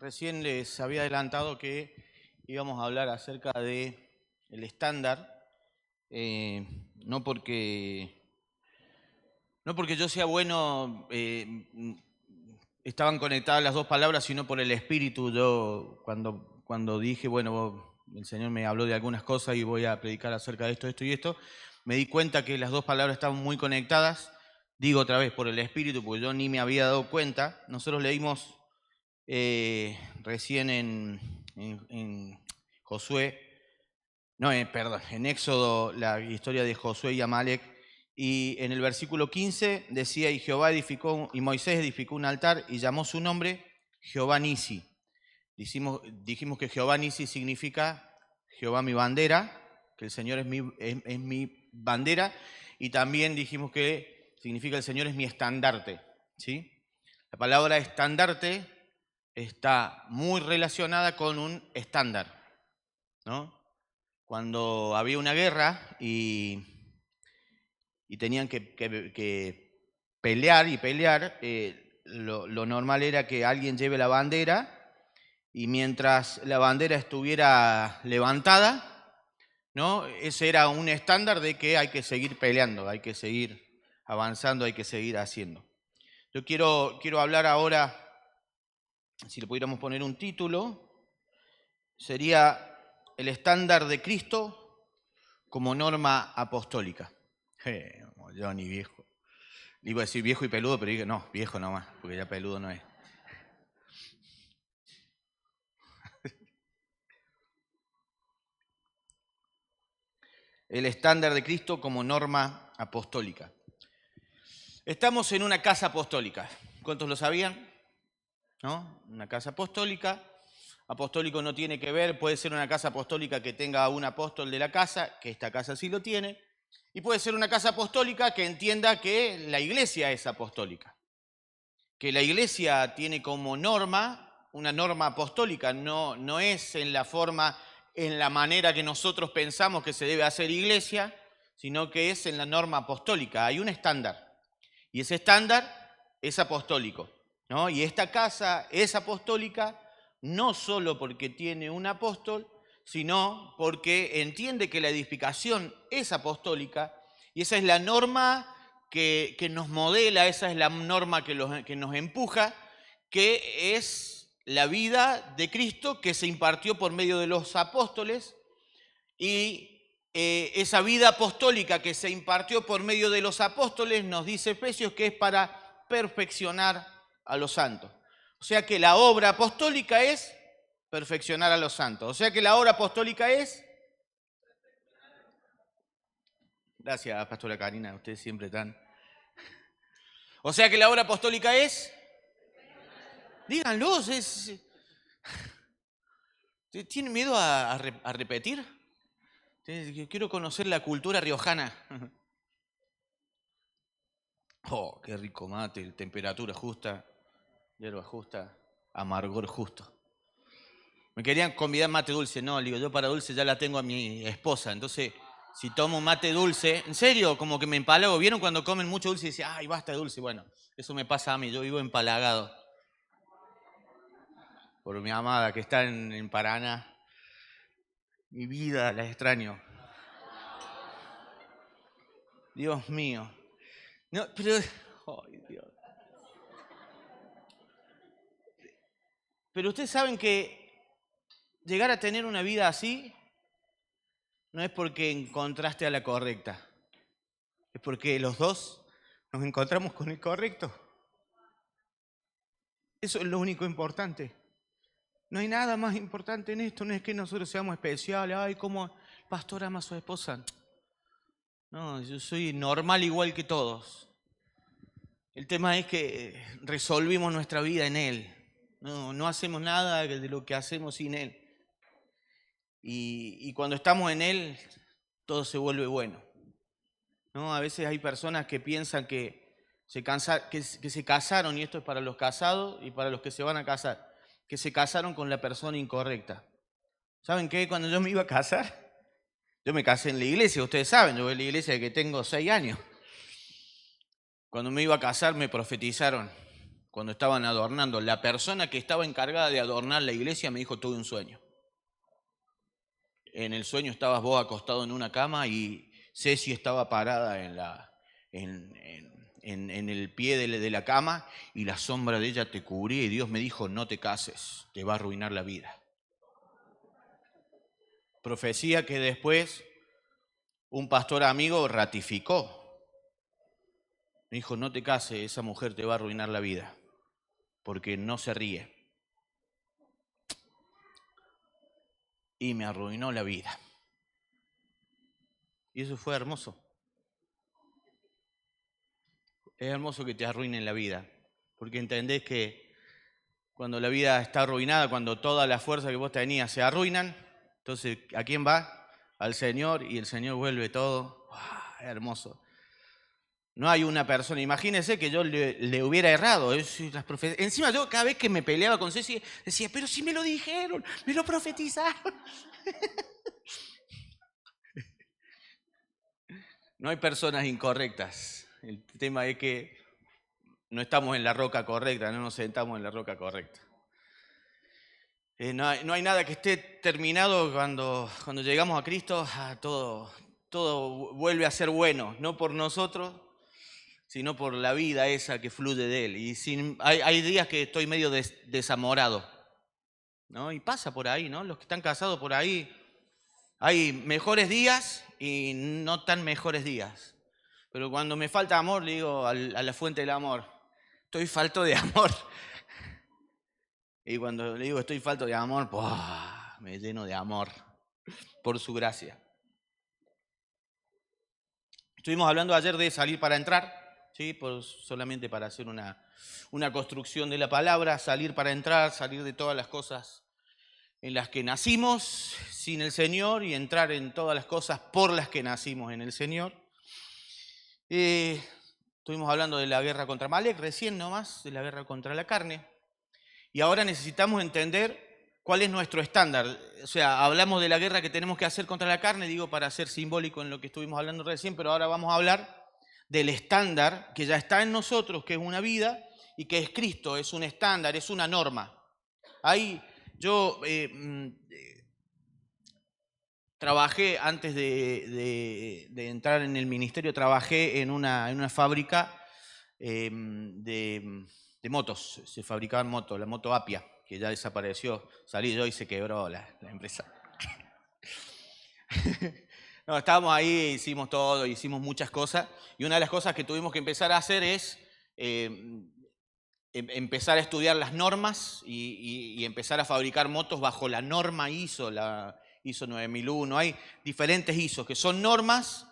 Recién les había adelantado que íbamos a hablar acerca de el estándar, no porque yo sea bueno, estaban conectadas las dos palabras, sino por el espíritu. Yo cuando dije, bueno, el Señor me habló de algunas cosas y voy a predicar acerca de esto, esto y esto, me di cuenta que las dos palabras estaban muy conectadas. Digo otra vez, por el espíritu, porque yo ni me había dado cuenta. Nosotros leímos recién en Josué, en Éxodo, la historia de Josué y Amalek, y en el versículo 15 decía, y Moisés edificó un altar y llamó su nombre Jehová Nisi. Dijimos que Jehová Nisi significa Jehová mi bandera, que el Señor es mi bandera, y también dijimos que significa el Señor es mi estandarte, ¿sí? La palabra estandarte está muy relacionada con un estándar, ¿no? Cuando había una guerra y tenían que pelear, lo normal era que alguien lleve la bandera y mientras la bandera estuviera levantada, ¿no? Ese era un estándar de que hay que seguir peleando, hay que seguir avanzando, hay que seguir haciendo. Yo quiero hablar ahora, si le pudiéramos poner un título, sería el estándar de Cristo como norma apostólica. Yo ni viejo. Le iba a decir viejo y peludo, pero dije, no, viejo nomás, porque ya peludo no es. El estándar de Cristo como norma apostólica. Estamos en una casa apostólica. ¿Cuántos lo sabían? ¿No? Una casa apostólica. Apostólico no tiene que ver, puede ser una casa apostólica que tenga un apóstol de la casa, que esta casa sí lo tiene, y puede ser una casa apostólica que entienda que la iglesia es apostólica, que la iglesia tiene como norma, una norma apostólica, no es en la forma, en la manera que nosotros pensamos que se debe hacer iglesia, sino que es en la norma apostólica. Hay un estándar, y ese estándar es apostólico, ¿no? Y esta casa es apostólica no solo porque tiene un apóstol, sino porque entiende que la edificación es apostólica y esa es la norma que nos modela, esa es la norma que nos empuja, que es la vida de Cristo que se impartió por medio de los apóstoles y esa vida apostólica que se impartió por medio de los apóstoles nos dice Efesios que es para perfeccionar a los santos. O sea que la obra apostólica es perfeccionar a los santos. O sea que la obra apostólica es... Gracias, Pastora Karina, usted siempre tan... O sea que la obra apostólica es... Díganlo, ¿tienen miedo a repetir? Quiero conocer la cultura riojana. Oh, qué rico mate, temperatura justa, hierba justa, amargor justo. Me querían convidar mate dulce, no, le digo, yo para dulce ya la tengo a mi esposa, entonces si tomo mate dulce, en serio, como que me empalago. ¿Vieron cuando comen mucho dulce y dicen, ay, basta de dulce? Bueno, eso me pasa a mí, yo vivo empalagado por mi amada que está en Paraná. Mi vida la extraño. Dios mío. No, pero... Ay, Dios. Pero ustedes saben que llegar a tener una vida así no es porque encontraste a la correcta, es porque los dos nos encontramos con el correcto. Eso es lo único importante. No hay nada más importante en esto, no es que nosotros seamos especiales, ay, como el pastor ama a su esposa. No, yo soy normal igual que todos. El tema es que resolvimos nuestra vida en Él. No hacemos nada de lo que hacemos sin Él. Y cuando estamos en Él, todo se vuelve bueno, ¿no? A veces hay personas que piensan que se casaron, y esto es para los casados y para los que se van a casar, que se casaron con la persona incorrecta. ¿Saben qué? Cuando yo me iba a casar, yo me casé en la iglesia, ustedes saben, yo voy a la iglesia desde que tengo 6 años. Cuando me iba a casar me profetizaron, cuando estaban adornando, la persona que estaba encargada de adornar la iglesia me dijo: tuve un sueño. En el sueño estabas vos acostado en una cama y Ceci estaba parada en el pie de la cama y la sombra de ella te cubría y Dios me dijo: no te cases, te va a arruinar la vida. Profecía que después un pastor amigo ratificó. Me dijo: no te cases, esa mujer te va a arruinar la vida, porque no se ríe. Y me arruinó la vida. Y eso fue hermoso. Es hermoso que te arruinen la vida, porque entendés que cuando la vida está arruinada, cuando toda la fuerza que vos tenías se arruinan, entonces ¿a quién va? Al Señor, y el Señor vuelve todo. ¡Wow! Es hermoso. No hay una persona, imagínense que yo le hubiera errado. Encima yo cada vez que me peleaba con Ceci decía: pero si me lo dijeron, me lo profetizaron. No hay personas incorrectas. El tema es que no estamos en la roca correcta, no nos sentamos en la roca correcta. No hay nada que esté terminado cuando llegamos a Cristo. Todo vuelve a ser bueno, no por nosotros, sino por la vida esa que fluye de Él. Y hay días que estoy medio desamorado, ¿no? Y pasa por ahí, ¿no? Los que están casados por ahí, hay mejores días y no tan mejores días. Pero cuando me falta amor, le digo a la fuente del amor: estoy falto de amor. Y cuando le digo estoy falto de amor, me lleno de amor por su gracia. Estuvimos hablando ayer de salir para entrar, ¿sí? Solamente para hacer una construcción de la palabra, salir para entrar, salir de todas las cosas en las que nacimos sin el Señor y entrar en todas las cosas por las que nacimos en el Señor. Estuvimos hablando de la guerra contra Amalek, recién nomás, de la guerra contra la carne. Y ahora necesitamos entender cuál es nuestro estándar. O sea, hablamos de la guerra que tenemos que hacer contra la carne, digo, para ser simbólico en lo que estuvimos hablando recién, pero ahora vamos a hablar del estándar que ya está en nosotros, que es una vida, y que es Cristo, es un estándar, es una norma. Ahí yo trabajé, antes de entrar en el ministerio, trabajé en una fábrica de motos. Se fabricaban motos, la moto Apia, que ya desapareció. Salí yo y se quebró la empresa. No, estábamos ahí, hicimos todo, hicimos muchas cosas. Y una de las cosas que tuvimos que empezar a hacer es empezar a estudiar las normas y empezar a fabricar motos bajo la norma ISO, la ISO 9001. Hay diferentes ISOs que son normas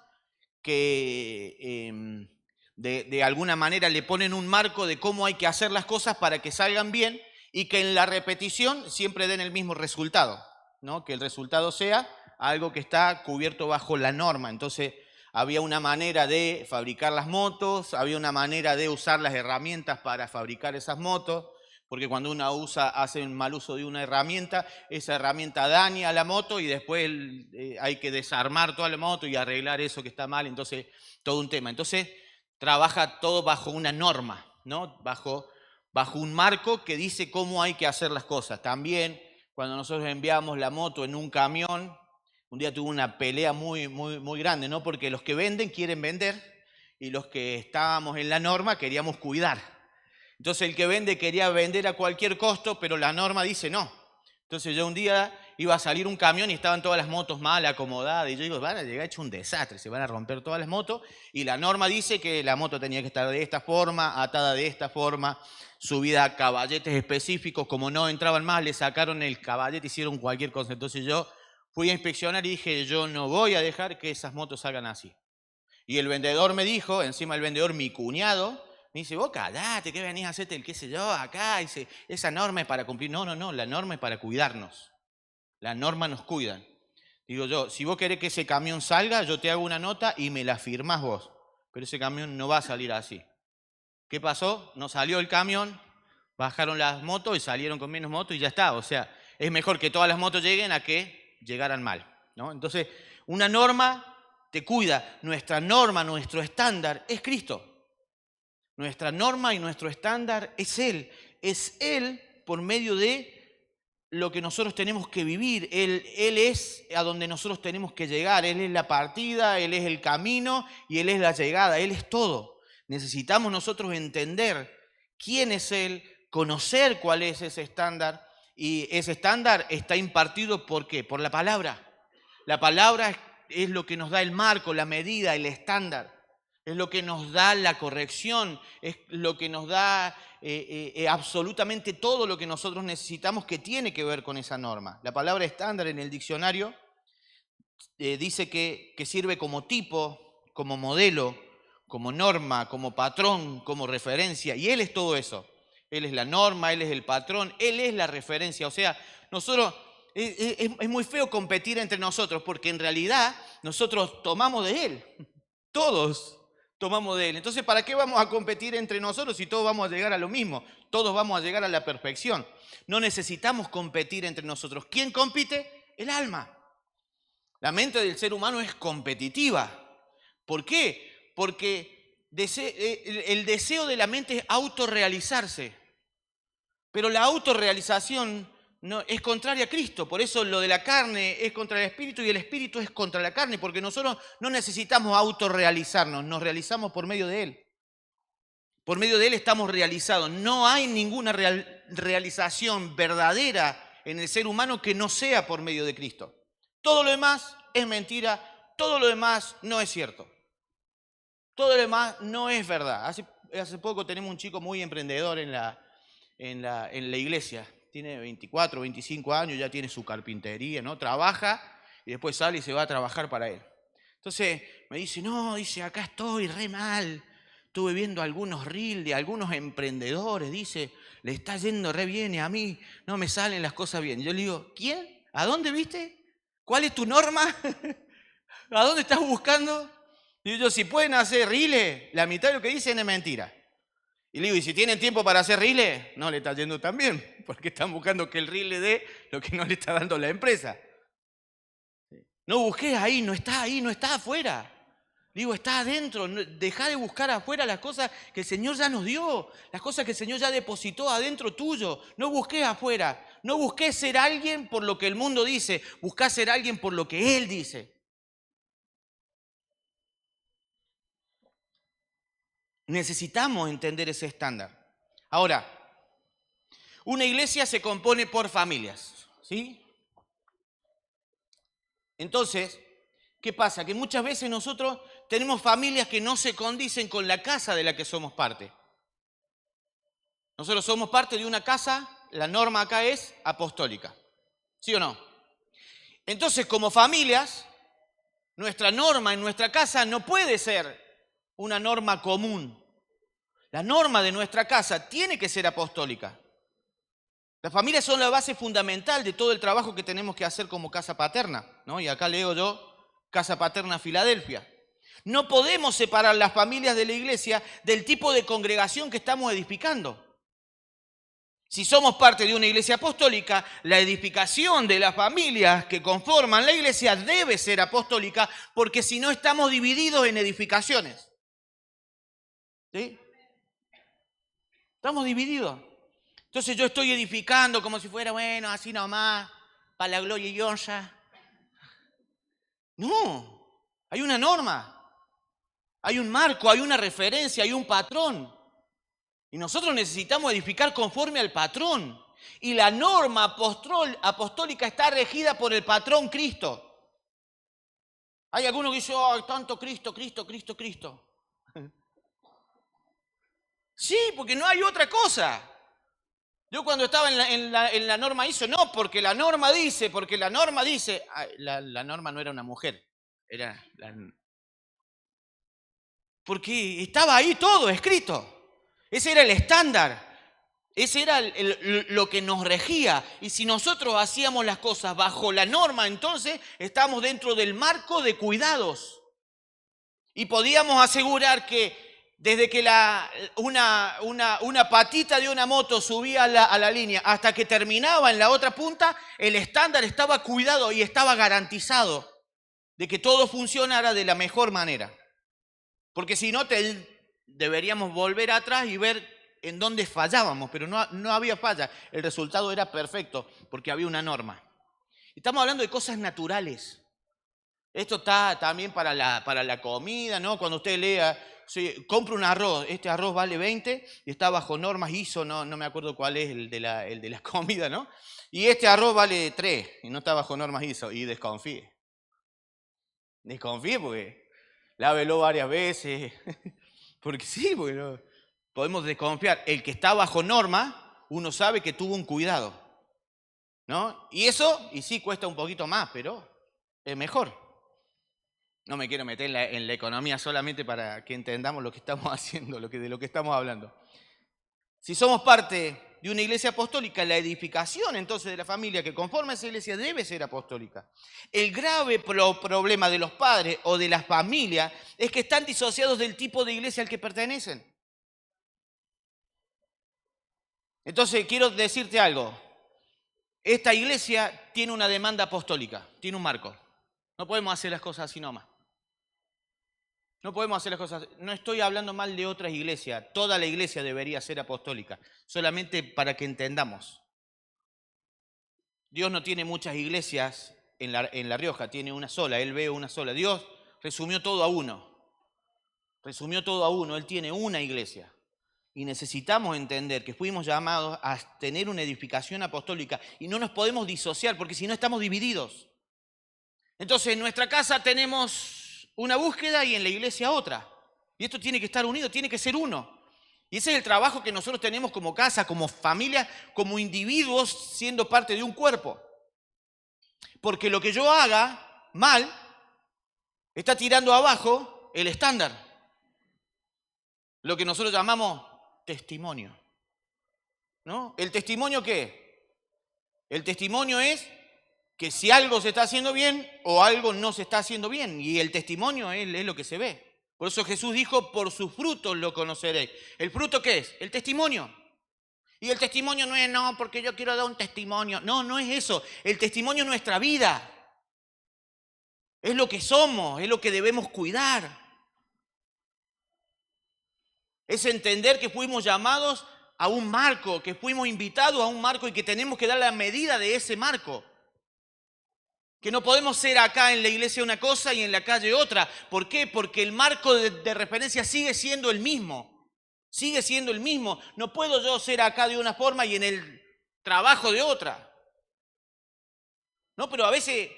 que de alguna manera le ponen un marco de cómo hay que hacer las cosas para que salgan bien y que en la repetición siempre den el mismo resultado, ¿no? Que el resultado sea algo que está cubierto bajo la norma. Entonces había una manera de fabricar las motos, había una manera de usar las herramientas para fabricar esas motos, porque cuando uno hace un mal uso de una herramienta, esa herramienta daña a la moto y después hay que desarmar toda la moto y arreglar eso que está mal, entonces todo un tema. Entonces trabaja todo bajo una norma, ¿no? Bajo un marco que dice cómo hay que hacer las cosas. También cuando nosotros enviamos la moto en un camión, un día tuve una pelea muy grande, ¿no? Porque los que venden quieren vender y los que estábamos en la norma queríamos cuidar. Entonces el que vende quería vender a cualquier costo, pero la norma dice no. Entonces yo un día iba a salir un camión y estaban todas las motos mal acomodadas y yo digo, van a llegar hecho un desastre, se van a romper todas las motos y la norma dice que la moto tenía que estar de esta forma, atada de esta forma, subida a caballetes específicos, como no entraban más, le sacaron el caballete, hicieron cualquier cosa. Entonces yo fui a inspeccionar y dije, yo no voy a dejar que esas motos salgan así. Y el vendedor me dijo, encima el vendedor, mi cuñado, me dice, vos callate, ¿qué venís a hacerte el qué sé yo acá? Dice, esa norma es para cumplir. No, la norma es para cuidarnos. La norma nos cuida. Digo yo, si vos querés que ese camión salga, yo te hago una nota y me la firmás vos. Pero ese camión no va a salir así. ¿Qué pasó? No salió el camión, bajaron las motos y salieron con menos motos y ya está. O sea, es mejor que todas las motos lleguen a que llegaran mal, ¿no? Entonces, una norma te cuida. Nuestra norma, nuestro estándar es Cristo. Nuestra norma y nuestro estándar es Él. Es Él por medio de lo que nosotros tenemos que vivir. Él es a donde nosotros tenemos que llegar. Él es la partida, Él es el camino y Él es la llegada. Él es todo. Necesitamos nosotros entender quién es Él, conocer cuál es ese estándar. Y ese estándar está impartido ¿por qué? Por la palabra. La palabra es lo que nos da el marco, la medida, el estándar. Es lo que nos da la corrección, es lo que nos da absolutamente todo lo que nosotros necesitamos que tiene que ver con esa norma. La palabra estándar en el diccionario dice que sirve como tipo, como modelo, como norma, como patrón, como referencia. Y Él es todo eso. Él es la norma, Él es el patrón, Él es la referencia. O sea, nosotros... Es muy feo competir entre nosotros porque en realidad nosotros tomamos de Él. Todos tomamos de Él. Entonces, ¿para qué vamos a competir entre nosotros si todos vamos a llegar a lo mismo? Todos vamos a llegar a la perfección. No necesitamos competir entre nosotros. ¿Quién compite? El alma. La mente del ser humano es competitiva. ¿Por qué? Porque el deseo de la mente es autorrealizarse. Pero la autorrealización no, es contraria a Cristo, por eso lo de la carne es contra el espíritu y el espíritu es contra la carne, porque nosotros no necesitamos autorrealizarnos, nos realizamos por medio de Él. Por medio de Él estamos realizados. No hay ninguna realización verdadera en el ser humano que no sea por medio de Cristo. Todo lo demás es mentira, todo lo demás no es cierto. Todo lo demás no es verdad. Hace poco tenemos un chico muy emprendedor en la iglesia. Tiene 24, 25 años, ya tiene su carpintería, ¿no? Trabaja y después sale y se va a trabajar para él. Entonces me dice, no, dice, acá estoy re mal. Estuve viendo algunos reels de algunos emprendedores, dice, le está yendo re bien y a mí no me salen las cosas bien. Yo le digo, ¿quién? ¿A dónde viste? ¿Cuál es tu norma? ¿A dónde estás buscando? Y yo, si pueden hacer reels, la mitad de lo que dicen es mentira. Y le digo, ¿y si tienen tiempo para hacer reels? No le está yendo tan bien, porque están buscando que el reel le dé lo que no le está dando la empresa. No busques ahí, no está afuera. Digo, está adentro, deja de buscar afuera las cosas que el Señor ya nos dio, las cosas que el Señor ya depositó adentro tuyo. No busques afuera, no busques ser alguien por lo que el mundo dice, busca ser alguien por lo que Él dice. Necesitamos entender ese estándar. Ahora, una iglesia se compone por familias, ¿sí? Entonces, ¿qué pasa? Que muchas veces nosotros tenemos familias que no se condicen con la casa de la que somos parte. Nosotros somos parte de una casa, la norma acá es apostólica, ¿sí o no? Entonces, como familias, nuestra norma en nuestra casa no puede ser una norma común. La norma de nuestra casa tiene que ser apostólica. Las familias son la base fundamental de todo el trabajo que tenemos que hacer como casa paterna, ¿no? Y acá leo yo, Casa Paterna Filadelfia. No podemos separar las familias de la iglesia del tipo de congregación que estamos edificando. Si somos parte de una iglesia apostólica, la edificación de las familias que conforman la iglesia debe ser apostólica, porque si no estamos divididos en edificaciones. ¿Sí? Estamos divididos. Entonces yo estoy edificando como si fuera, bueno, así nomás, para la gloria y honra. No, hay una norma, hay un marco, hay una referencia, hay un patrón. Y nosotros necesitamos edificar conforme al patrón. Y la norma apostólica está regida por el patrón Cristo. Hay algunos que dicen, oh, tanto Cristo, Cristo, Cristo, Cristo. Sí, porque no hay otra cosa. Yo cuando estaba en la norma ISO, no, porque la norma dice, la norma no era una mujer, porque estaba ahí todo escrito. Ese era el estándar, ese era lo que nos regía. Y si nosotros hacíamos las cosas bajo la norma, entonces estamos dentro del marco de cuidados. Y podíamos asegurar que desde que una patita de una moto subía a la línea hasta que terminaba en la otra punta, el estándar estaba cuidado y estaba garantizado de que todo funcionara de la mejor manera. Porque si no, deberíamos volver atrás y ver en dónde fallábamos, pero no había falla. El resultado era perfecto porque había una norma. Estamos hablando de cosas naturales. Esto está también para la comida, ¿no? Cuando usted lea, sí, compra un arroz, este arroz vale 20 y está bajo normas ISO, no me acuerdo cuál es el de la comida, ¿no? Y este arroz vale 3 y no está bajo normas ISO, y desconfíe. Desconfíe porque lávelo varias veces, porque sí, porque no, podemos desconfiar. El que está bajo norma, uno sabe que tuvo un cuidado, ¿no? Y eso, y sí cuesta un poquito más, pero es mejor. No me quiero meter en la economía solamente para que entendamos lo que estamos haciendo, de lo que estamos hablando. Si somos parte de una iglesia apostólica, la edificación entonces de la familia que conforma esa iglesia debe ser apostólica. El grave problema de los padres o de la familia es que están disociados del tipo de iglesia al que pertenecen. Entonces quiero decirte algo. Esta iglesia tiene una demanda apostólica, tiene un marco. No podemos hacer las cosas así nomás. No podemos hacer las cosas. No estoy hablando mal de otras iglesias. Toda la iglesia debería ser apostólica. Solamente para que entendamos. Dios no tiene muchas iglesias en La Rioja. Tiene una sola. Él ve una sola. Dios resumió todo a uno. Resumió todo a uno. Él tiene una iglesia. Y necesitamos entender que fuimos llamados a tener una edificación apostólica. Y no nos podemos disociar porque si no estamos divididos. Entonces en nuestra casa tenemos una búsqueda y en la iglesia otra. Y esto tiene que estar unido, tiene que ser uno. Y ese es el trabajo que nosotros tenemos como casa, como familia, como individuos siendo parte de un cuerpo. Porque lo que yo haga mal está tirando abajo el estándar. Lo que nosotros llamamos testimonio. ¿No? ¿El testimonio qué? El testimonio es que si algo se está haciendo bien o algo no se está haciendo bien. Y el testimonio es lo que se ve. Por eso Jesús dijo, por sus frutos lo conoceréis. ¿El fruto qué es? El testimonio. Y el testimonio no es, no, porque yo quiero dar un testimonio. No, no es eso. El testimonio es nuestra vida. Es lo que somos, es lo que debemos cuidar. Es entender que fuimos llamados a un marco, que fuimos invitados a un marco y que tenemos que dar la medida de ese marco. Que no podemos ser acá en la iglesia una cosa y en la calle otra. ¿Por qué? Porque el marco de referencia sigue siendo el mismo. Sigue siendo el mismo. No puedo yo ser acá de una forma y en el trabajo de otra. No, pero a veces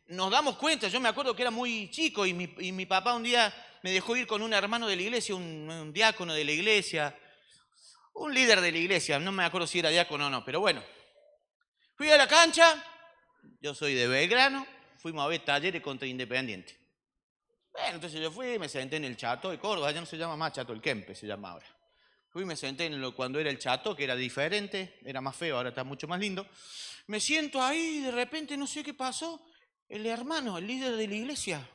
nos damos cuenta. Yo me acuerdo que era muy chico y mi papá un día me dejó ir con un hermano de la iglesia, un diácono de la iglesia, un líder de la iglesia. No me acuerdo si era diácono o no, pero bueno. Fui a la cancha. Yo soy de Belgrano, fuimos a ver Talleres contra Independiente. Bueno, entonces yo fui, me senté en el Chato de Córdoba, ya no se llama más Chato, el Kempe se llama ahora. Fui, me senté cuando era el Chato, que era diferente, era más feo, ahora está mucho más lindo. Me siento ahí, de repente no sé qué pasó, el hermano, el líder de la iglesia,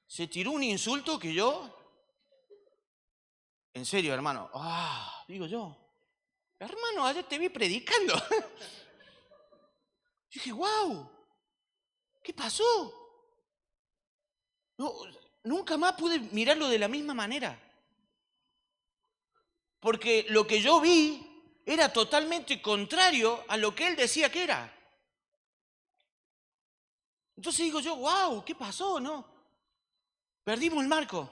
se tiró un insulto que yo, en serio hermano, digo yo, hermano, ayer te vi predicando. Dije, wow, ¿qué pasó? No, nunca más pude mirarlo de la misma manera. Porque lo que yo vi era totalmente contrario a lo que él decía que era. Entonces digo yo, wow, ¿qué pasó? No, perdimos el marco.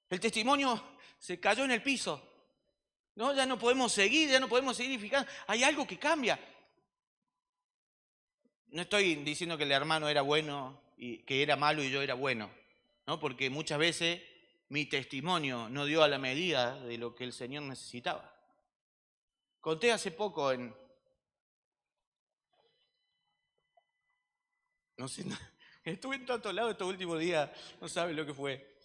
El testimonio se cayó en el piso. No, ya no podemos seguir edificando. Hay algo que cambia. No estoy diciendo que el hermano era bueno y que era malo y yo era bueno, ¿no? Porque muchas veces mi testimonio no dio a la medida de lo que el Señor necesitaba. Conté hace poco no sé, estuve en tantos lados estos últimos días, no sabes lo que fue.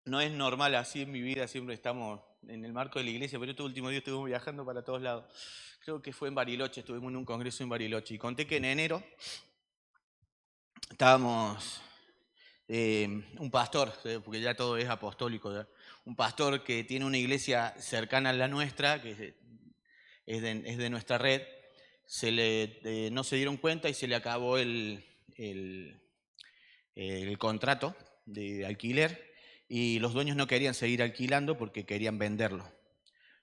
No es normal así en mi vida, siempre estamos en el marco de la iglesia, pero estos últimos días estuvimos viajando para todos lados. Creo que fue en Bariloche, estuvimos en un congreso en Bariloche y conté que en enero estábamos, un pastor, porque ya todo es apostólico, ¿ya? Un pastor que tiene una iglesia cercana a la nuestra, que es de nuestra red, no se dieron cuenta y se le acabó el contrato de alquiler y los dueños no querían seguir alquilando porque querían venderlo.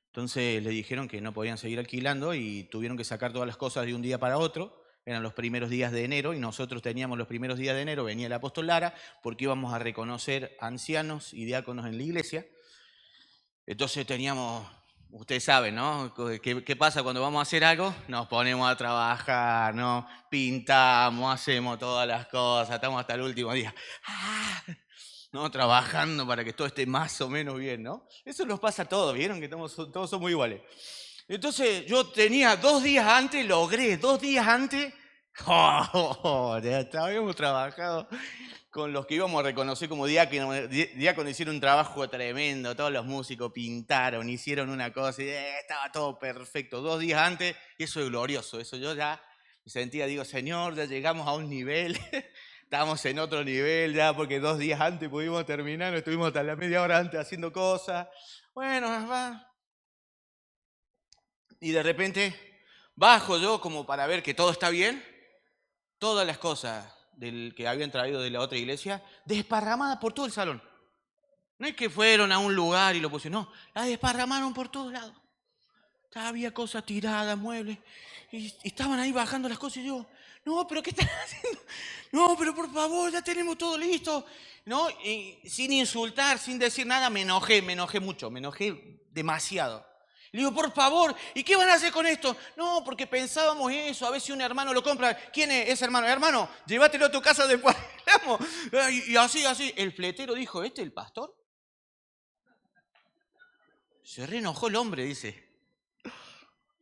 Entonces le dijeron que no podían seguir alquilando y tuvieron que sacar todas las cosas de un día para otro. Eran los primeros días de enero y nosotros teníamos los primeros días de enero, venía el apóstol Lara, porque íbamos a reconocer ancianos y diáconos en la iglesia. Entonces teníamos, ustedes saben, ¿no? ¿Qué pasa cuando vamos a hacer algo? Nos ponemos a trabajar, ¿no? Pintamos, hacemos todas las cosas, estamos hasta el último día. ¡Ah! ¿No? Trabajando para que todo esté más o menos bien, ¿no? Eso nos pasa a todos, ¿vieron? Que todos somos iguales. Entonces yo tenía 2 días antes, logré 2 días antes, ya habíamos trabajado con los que íbamos a reconocer como diáconos, hicieron un trabajo tremendo, todos los músicos pintaron, hicieron una cosa y estaba todo perfecto. 2 días antes, eso es glorioso, eso yo ya me sentía, digo, Señor, ya llegamos a un nivel, estamos en otro nivel ya, porque 2 días antes pudimos terminar, estuvimos hasta la media hora antes haciendo cosas. Bueno, va. Y de repente bajo yo como para ver que todo está bien, todas las cosas que habían traído de la otra iglesia, desparramadas por todo el salón. No es que fueron a un lugar y lo pusieron, no, las desparramaron por todos lados. Había cosas tiradas, muebles, y estaban ahí bajando las cosas y yo, no, pero ¿qué están haciendo? No, pero por favor, ya tenemos todo listo. ¿No? Y sin insultar, sin decir nada, me enojé mucho, me enojé demasiado. Le digo, por favor, ¿y qué van a hacer con esto? No, porque pensábamos eso, a ver si un hermano lo compra. ¿Quién es ese hermano? Hermano, llévatelo a tu casa después. Y así. El fletero dijo, ¿este es el pastor? Se reenojó el hombre, dice.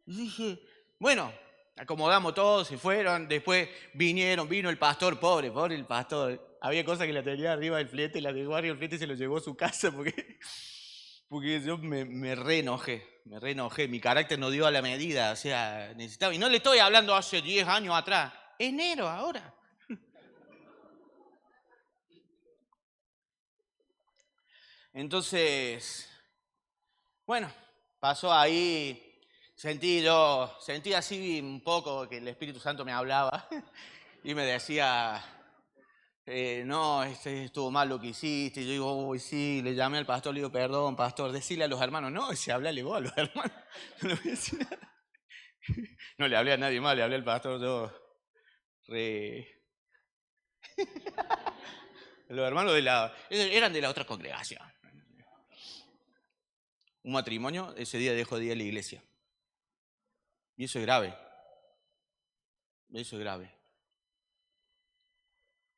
Y dije, bueno, acomodamos todo, se fueron, después vino el pastor, pobre el pastor. Había cosas que la tenía arriba del flete, la dejó arriba del flete y se lo llevó a su casa porque yo me reenojé, mi carácter no dio a la medida, o sea, necesitaba, y no le estoy hablando hace 10 años atrás, enero ahora. Entonces, bueno, pasó ahí, sentí así un poco que el Espíritu Santo me hablaba y me decía, no, estuvo mal lo que hiciste. Y yo digo, uy, sí, le llamé al pastor, le digo, perdón, pastor, decirle a los hermanos, no, si hablale vos a los hermanos, no le voy a decir nada. No le hablé a nadie más, le hablé al pastor, yo, los hermanos eran de la otra congregación. Un matrimonio, ese día dejó de ir a la iglesia. Y eso es grave. Eso es grave.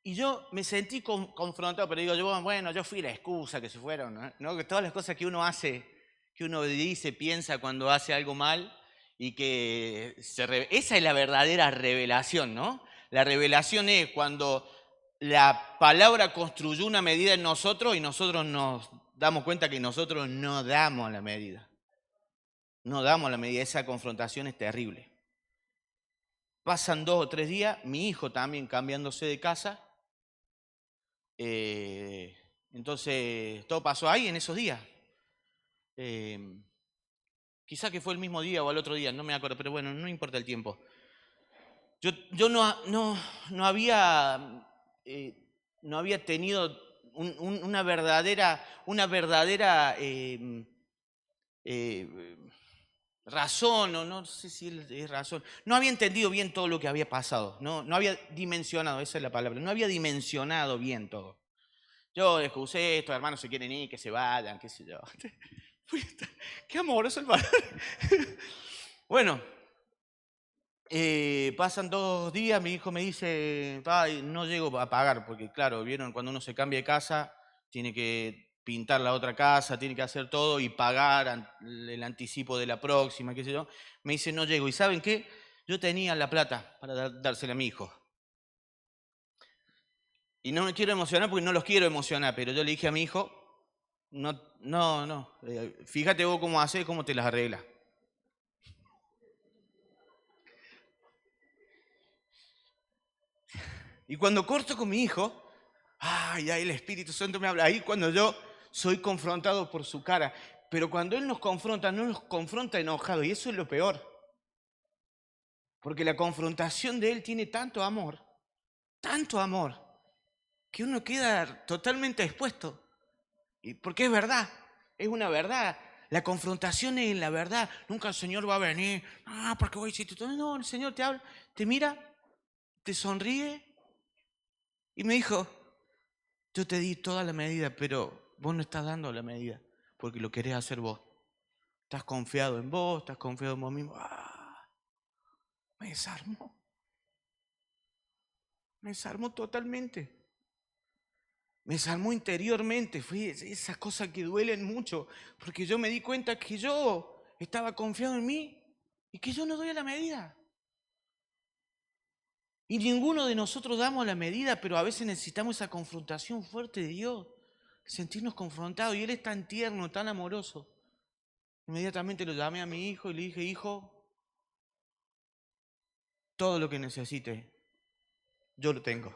Y yo me sentí confrontado, pero digo, yo fui la excusa que se fueron, ¿no? Que todas las cosas que uno hace, que uno dice, piensa cuando hace algo mal, y que esa es la verdadera revelación, ¿no? La revelación es cuando la palabra construyó una medida en nosotros y nosotros nos damos cuenta que nosotros no damos la medida. No damos la medida, esa confrontación es terrible. Pasan 2 o 3 días, mi hijo también cambiándose de casa. Entonces, todo pasó ahí en esos días. Quizá que fue el mismo día o al otro día, no me acuerdo, pero bueno, no importa el tiempo. Yo no había tenido una verdadera razón, o no sé si es razón. No había entendido bien todo lo que había pasado, no había dimensionado, esa es la palabra, no había dimensionado bien todo. Yo excusé, estos hermanos se quieren ir, que se vayan, qué sé yo. Qué amoroso el padre. Bueno, pasan 2 días, mi hijo me dice, no llego a pagar, porque claro, vieron, cuando uno se cambia de casa, tiene que pintar la otra casa, tiene que hacer todo y pagar el anticipo de la próxima, qué sé yo. Me dice, no llego. ¿Y saben qué? Yo tenía la plata para dársela a mi hijo. Y no me quiero emocionar porque no los quiero emocionar, pero yo le dije a mi hijo, no, fíjate vos cómo haces, cómo te las arreglas. Y cuando corto con mi hijo, ahí el Espíritu Santo me habla, ahí cuando yo soy confrontado por su cara. Pero cuando Él nos confronta, no nos confronta enojado, y eso es lo peor. Porque la confrontación de Él tiene tanto amor, que uno queda totalmente expuesto. Porque es verdad, es una verdad. La confrontación es la verdad. Nunca el Señor va a venir, porque voy a decir todo. No, el Señor te habla, te mira, te sonríe y me dijo, yo te di toda la medida, pero vos no estás dando la medida, porque lo querés hacer vos. Estás confiado en vos, estás confiado en vos mismo. Me desarmó totalmente. Me desarmó interiormente. Fue esas cosas que duelen mucho, porque yo me di cuenta que yo estaba confiado en mí y que yo no doy a la medida. Y ninguno de nosotros damos la medida, pero a veces necesitamos esa confrontación fuerte de Dios, sentirnos confrontados. Y Él es tan tierno, tan amoroso. Inmediatamente lo llamé a mi hijo y le dije, hijo, todo lo que necesites, yo lo tengo.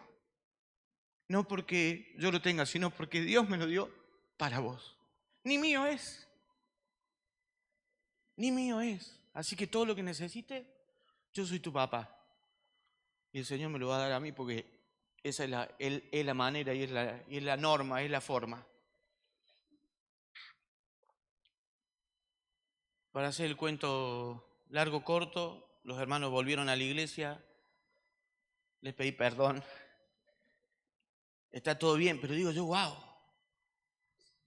No porque yo lo tenga, sino porque Dios me lo dio para vos. Ni mío es. Ni mío es. Así que todo lo que necesites, yo soy tu papá. Y el Señor me lo va a dar a mí porque esa es la manera y es la norma, es la forma. Para hacer el cuento largo, corto, los hermanos volvieron a la iglesia, les pedí perdón. Está todo bien, pero digo yo, wow,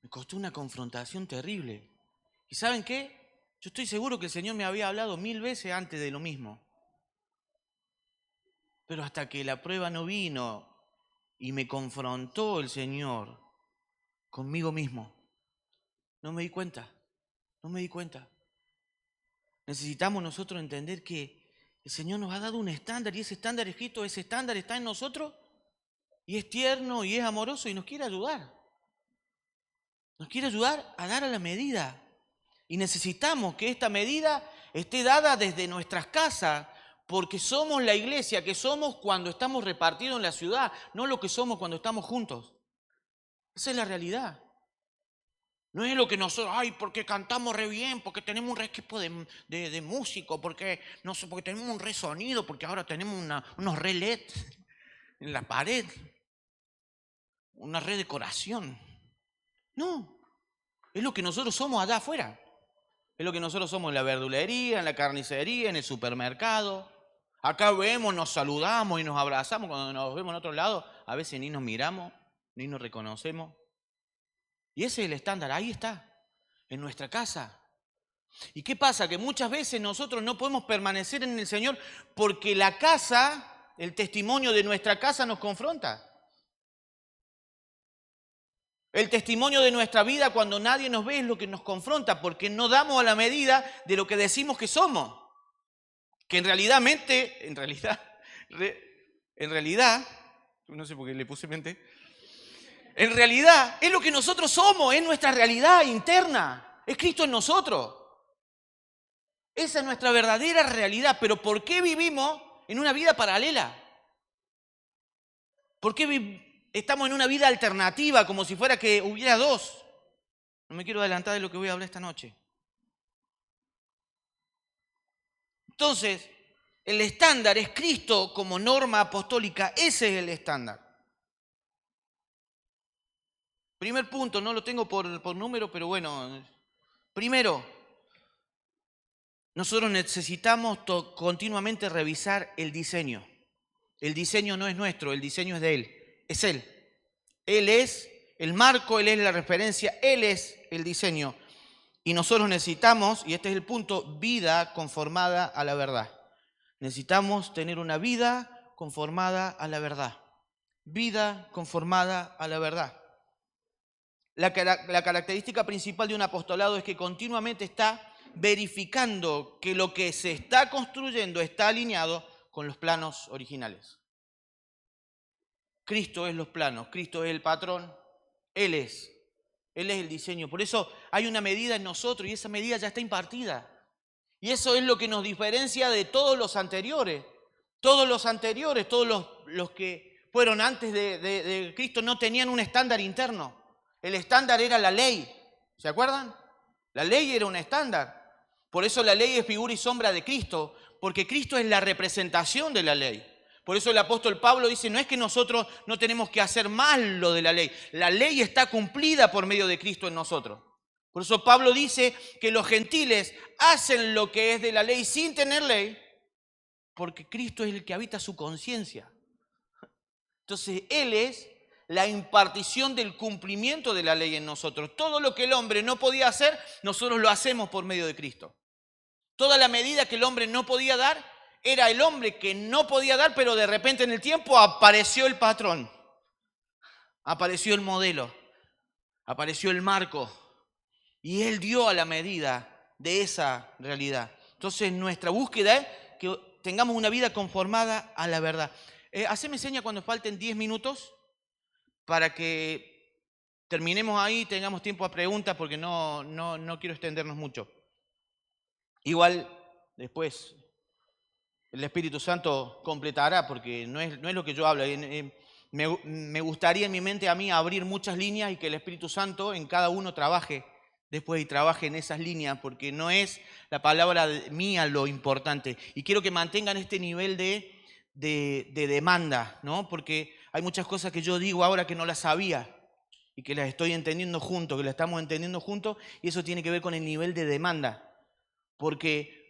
me costó una confrontación terrible. ¿Y saben qué? Yo estoy seguro que el Señor me había hablado 1000 veces antes de lo mismo. Pero hasta que la prueba no vino y me confrontó el Señor conmigo mismo, no me di cuenta. Necesitamos nosotros entender que el Señor nos ha dado un estándar y ese estándar es Cristo, ese estándar está en nosotros y es tierno y es amoroso y nos quiere ayudar. Nos quiere ayudar a dar a la medida. Y necesitamos que esta medida esté dada desde nuestras casas, porque somos la iglesia que somos cuando estamos repartidos en la ciudad, no lo que somos cuando estamos juntos. Esa es la realidad. No es lo que nosotros, porque cantamos re bien, porque tenemos un re equipo de músicos, porque tenemos un re sonido, porque ahora tenemos unos re LED en la pared, una re decoración. No, es lo que nosotros somos allá afuera. Es lo que nosotros somos en la verdulería, en la carnicería, en el supermercado. Acá vemos, nos saludamos y nos abrazamos. Cuando nos vemos en otro lado, a veces ni nos miramos, ni nos reconocemos. Y ese es el estándar, ahí está, en nuestra casa. ¿Y qué pasa? Que muchas veces nosotros no podemos permanecer en el Señor porque la casa, el testimonio de nuestra casa nos confronta. El testimonio de nuestra vida cuando nadie nos ve es lo que nos confronta, porque no damos a la medida de lo que decimos que somos. Que en realidad, no sé por qué le puse mente, en realidad es lo que nosotros somos, es nuestra realidad interna, es Cristo en nosotros. Esa es nuestra verdadera realidad, pero ¿por qué vivimos en una vida paralela? ¿Por qué estamos en una vida alternativa, como si fuera que hubiera dos? No me quiero adelantar de lo que voy a hablar esta noche. Entonces, el estándar es Cristo como norma apostólica. Ese es el estándar. Primer punto, no lo tengo por número, pero bueno. Primero, nosotros necesitamos continuamente revisar el diseño. El diseño no es nuestro, el diseño es de Él. Es Él. Él es el marco, Él es la referencia, Él es el diseño. Y nosotros necesitamos, y este es el punto, vida conformada a la verdad. Necesitamos tener una vida conformada a la verdad. Vida conformada a la verdad. La característica principal de un apostolado es que continuamente está verificando que lo que se está construyendo está alineado con los planos originales. Cristo es los planos, Cristo es el patrón, Él es el diseño. Por eso hay una medida en nosotros y esa medida ya está impartida. Y eso es lo que nos diferencia de todos los anteriores. Todos los que fueron antes de Cristo no tenían un estándar interno. El estándar era la ley. ¿Se acuerdan? La ley era un estándar. Por eso la ley es figura y sombra de Cristo, porque Cristo es la representación de la ley. Por eso el apóstol Pablo dice, no es que nosotros no tenemos que hacer más lo de la ley. La ley está cumplida por medio de Cristo en nosotros. Por eso Pablo dice que los gentiles hacen lo que es de la ley sin tener ley, porque Cristo es el que habita su conciencia. Entonces, Él es la impartición del cumplimiento de la ley en nosotros. Todo lo que el hombre no podía hacer, nosotros lo hacemos por medio de Cristo. Toda la medida que el hombre no podía dar, era el hombre que no podía dar, pero de repente en el tiempo apareció el patrón, apareció el modelo, apareció el marco, y Él dio a la medida de esa realidad. Entonces, nuestra búsqueda es que tengamos una vida conformada a la verdad. Haceme seña cuando falten 10 minutos para que terminemos ahí y tengamos tiempo a preguntas, porque no quiero extendernos mucho. Igual, después, el Espíritu Santo completará, porque no es lo que yo hablo. Me gustaría en mi mente a mí abrir muchas líneas y que el Espíritu Santo en cada uno trabaje después y trabaje en esas líneas, porque no es la palabra mía lo importante. Y quiero que mantengan este nivel de demanda, ¿no? Porque hay muchas cosas que yo digo ahora que no las sabía y que las estoy entendiendo juntos, que las estamos entendiendo juntos, y eso tiene que ver con el nivel de demanda. Porque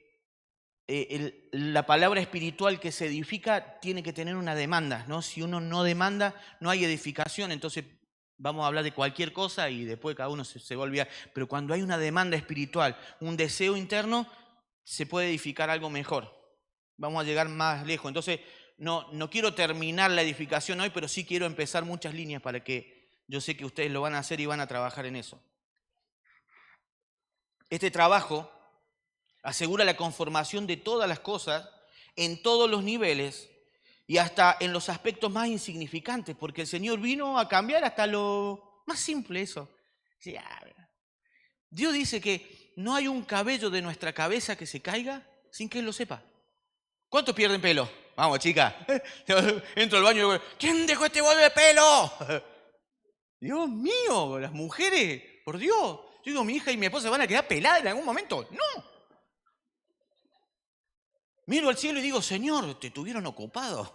la palabra espiritual que se edifica tiene que tener una demanda, ¿no? Si uno no demanda, no hay edificación. Entonces vamos a hablar de cualquier cosa y después cada uno se va a olvidar. Pero cuando hay una demanda espiritual, un deseo interno, se puede edificar algo mejor. Vamos a llegar más lejos. Entonces no quiero terminar la edificación hoy, pero sí quiero empezar muchas líneas para que yo sé que ustedes lo van a hacer y van a trabajar en eso. Este trabajo asegura la conformación de todas las cosas en todos los niveles y hasta en los aspectos más insignificantes, porque el Señor vino a cambiar hasta lo más simple eso. Dios dice que no hay un cabello de nuestra cabeza que se caiga sin que Él lo sepa. ¿Cuántos pierden pelo? Vamos, chica. Entro al baño y digo, ¿quién dejó este bote de pelo? Dios mío, las mujeres, por Dios. Yo digo, mi hija y mi esposa van a quedar peladas en algún momento. No. Miro al cielo y digo, Señor, te tuvieron ocupado.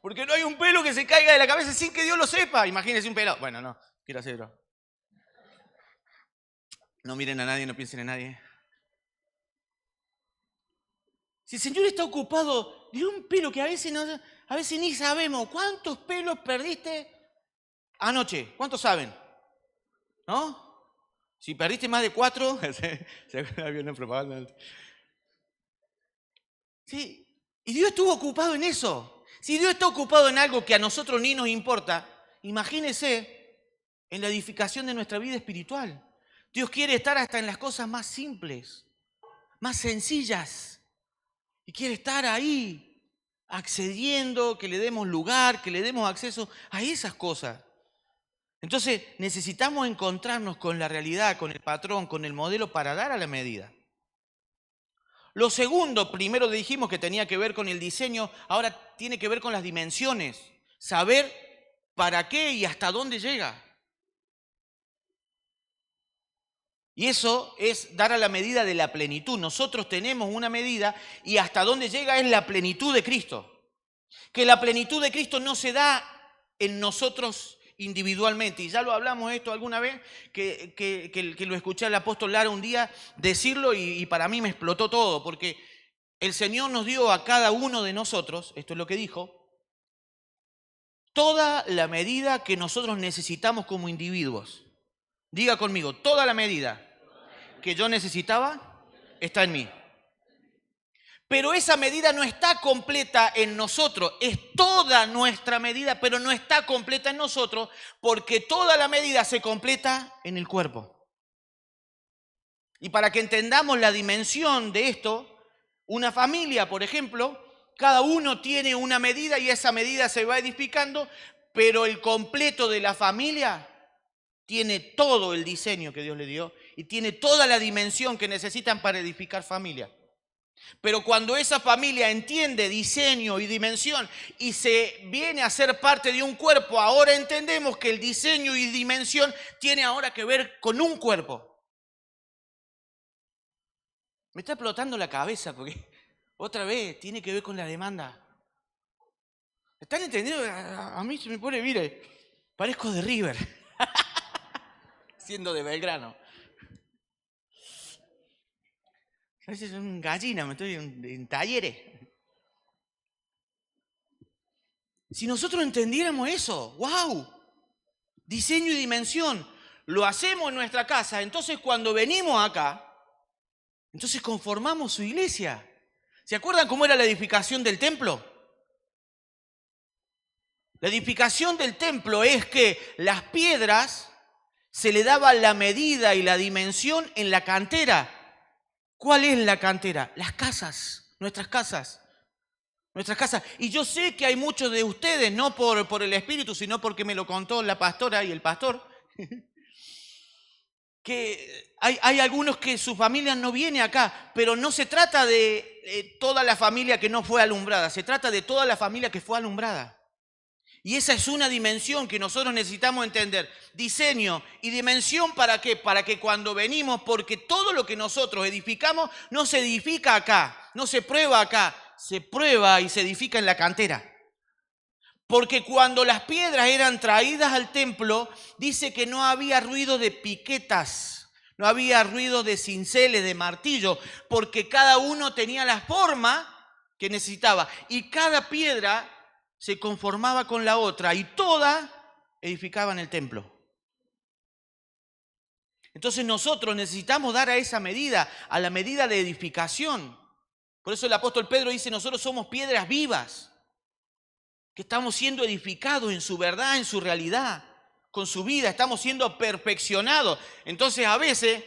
Porque no hay un pelo que se caiga de la cabeza sin que Dios lo sepa. Imagínense un pelo. Bueno, no, quiero hacerlo. No miren a nadie, no piensen en nadie. Si el Señor está ocupado de un pelo que a veces ni sabemos, ¿cuántos pelos perdiste anoche? ¿Cuántos saben? ¿No? Si perdiste más de 4, había una propaganda. Sí, y Dios estuvo ocupado en eso. Si Dios está ocupado en algo que a nosotros ni nos importa, imagínese en la edificación de nuestra vida espiritual. Dios quiere estar hasta en las cosas más simples, más sencillas. Y quiere estar ahí, accediendo, que le demos lugar, que le demos acceso a esas cosas. Entonces necesitamos encontrarnos con la realidad, con el patrón, con el modelo para dar a la medida. Lo segundo, primero dijimos que tenía que ver con el diseño, ahora tiene que ver con las dimensiones. Saber para qué y hasta dónde llega. Y eso es dar a la medida de la plenitud. Nosotros tenemos una medida y hasta dónde llega es la plenitud de Cristo. Que la plenitud de Cristo no se da en nosotros individualmente. Y ya lo hablamos esto alguna vez, que lo escuché al apóstol Lara un día decirlo y para mí me explotó todo. Porque el Señor nos dio a cada uno de nosotros, esto es lo que dijo, toda la medida que nosotros necesitamos como individuos. Diga conmigo, toda la medida que yo necesitaba está en mí. Pero esa medida no está completa en nosotros, es toda nuestra medida, pero no está completa en nosotros porque toda la medida se completa en el cuerpo. Y para que entendamos la dimensión de esto, una familia, por ejemplo, cada uno tiene una medida y esa medida se va edificando, pero el completo de la familia tiene todo el diseño que Dios le dio y tiene toda la dimensión que necesitan para edificar familia. Pero cuando esa familia entiende diseño y dimensión y se viene a ser parte de un cuerpo, ahora entendemos que el diseño y dimensión tiene ahora que ver con un cuerpo. Me está explotando la cabeza porque otra vez tiene que ver con la demanda. ¿Están entendiendo? A mí se me pone, mire, parezco de River, siendo de Belgrano. A veces es un gallina, me estoy en talleres. Si nosotros entendiéramos eso, ¡wow! Diseño y dimensión, lo hacemos en nuestra casa, entonces cuando venimos acá, entonces conformamos su iglesia. ¿Se acuerdan cómo era la edificación del templo? La edificación del templo es que las piedras se le daba la medida y la dimensión en la cantera. ¿Cuál es la cantera? Las casas, nuestras casas. Nuestras casas. Y yo sé que hay muchos de ustedes, no por el Espíritu, sino porque me lo contó la pastora y el pastor, que hay algunos que su familia no viene acá, pero no se trata de toda la familia que no fue alumbrada, se trata de toda la familia que fue alumbrada. Y esa es una dimensión que nosotros necesitamos entender. Diseño y dimensión, ¿para qué? Para que cuando venimos, porque todo lo que nosotros edificamos no se edifica acá, no se prueba acá, se prueba y se edifica en la cantera. Porque cuando las piedras eran traídas al templo, dice que no había ruido de piquetas, no había ruido de cinceles, de martillo, porque cada uno tenía la forma que necesitaba. Y cada piedra se conformaba con la otra y todas edificaban el templo. Entonces nosotros necesitamos dar a esa medida, a la medida de edificación. Por eso el apóstol Pedro dice, nosotros somos piedras vivas, que estamos siendo edificados en su verdad, en su realidad, con su vida, estamos siendo perfeccionados. Entonces a veces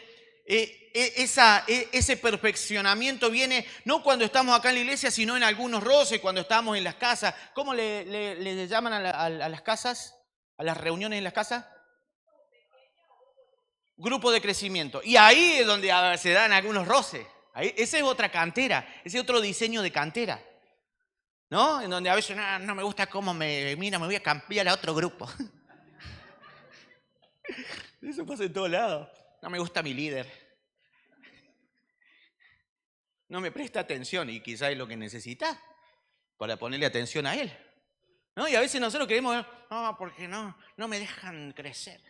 ese perfeccionamiento viene no cuando estamos acá en la iglesia, sino en algunos roces, cuando estamos en las casas. ¿Cómo le llaman a las casas? ¿A las reuniones en las casas? Grupo de crecimiento. Y ahí es donde se dan algunos roces. Esa es otra cantera, ese es otro diseño de cantera. ¿No? En donde a veces no me gusta cómo me voy a cambiar a otro grupo. Eso pasa en todos lados. No me gusta mi líder. No me presta atención y quizás es lo que necesita para ponerle atención a él. ¿No? Y a veces nosotros queremos, no, porque no me dejan crecer.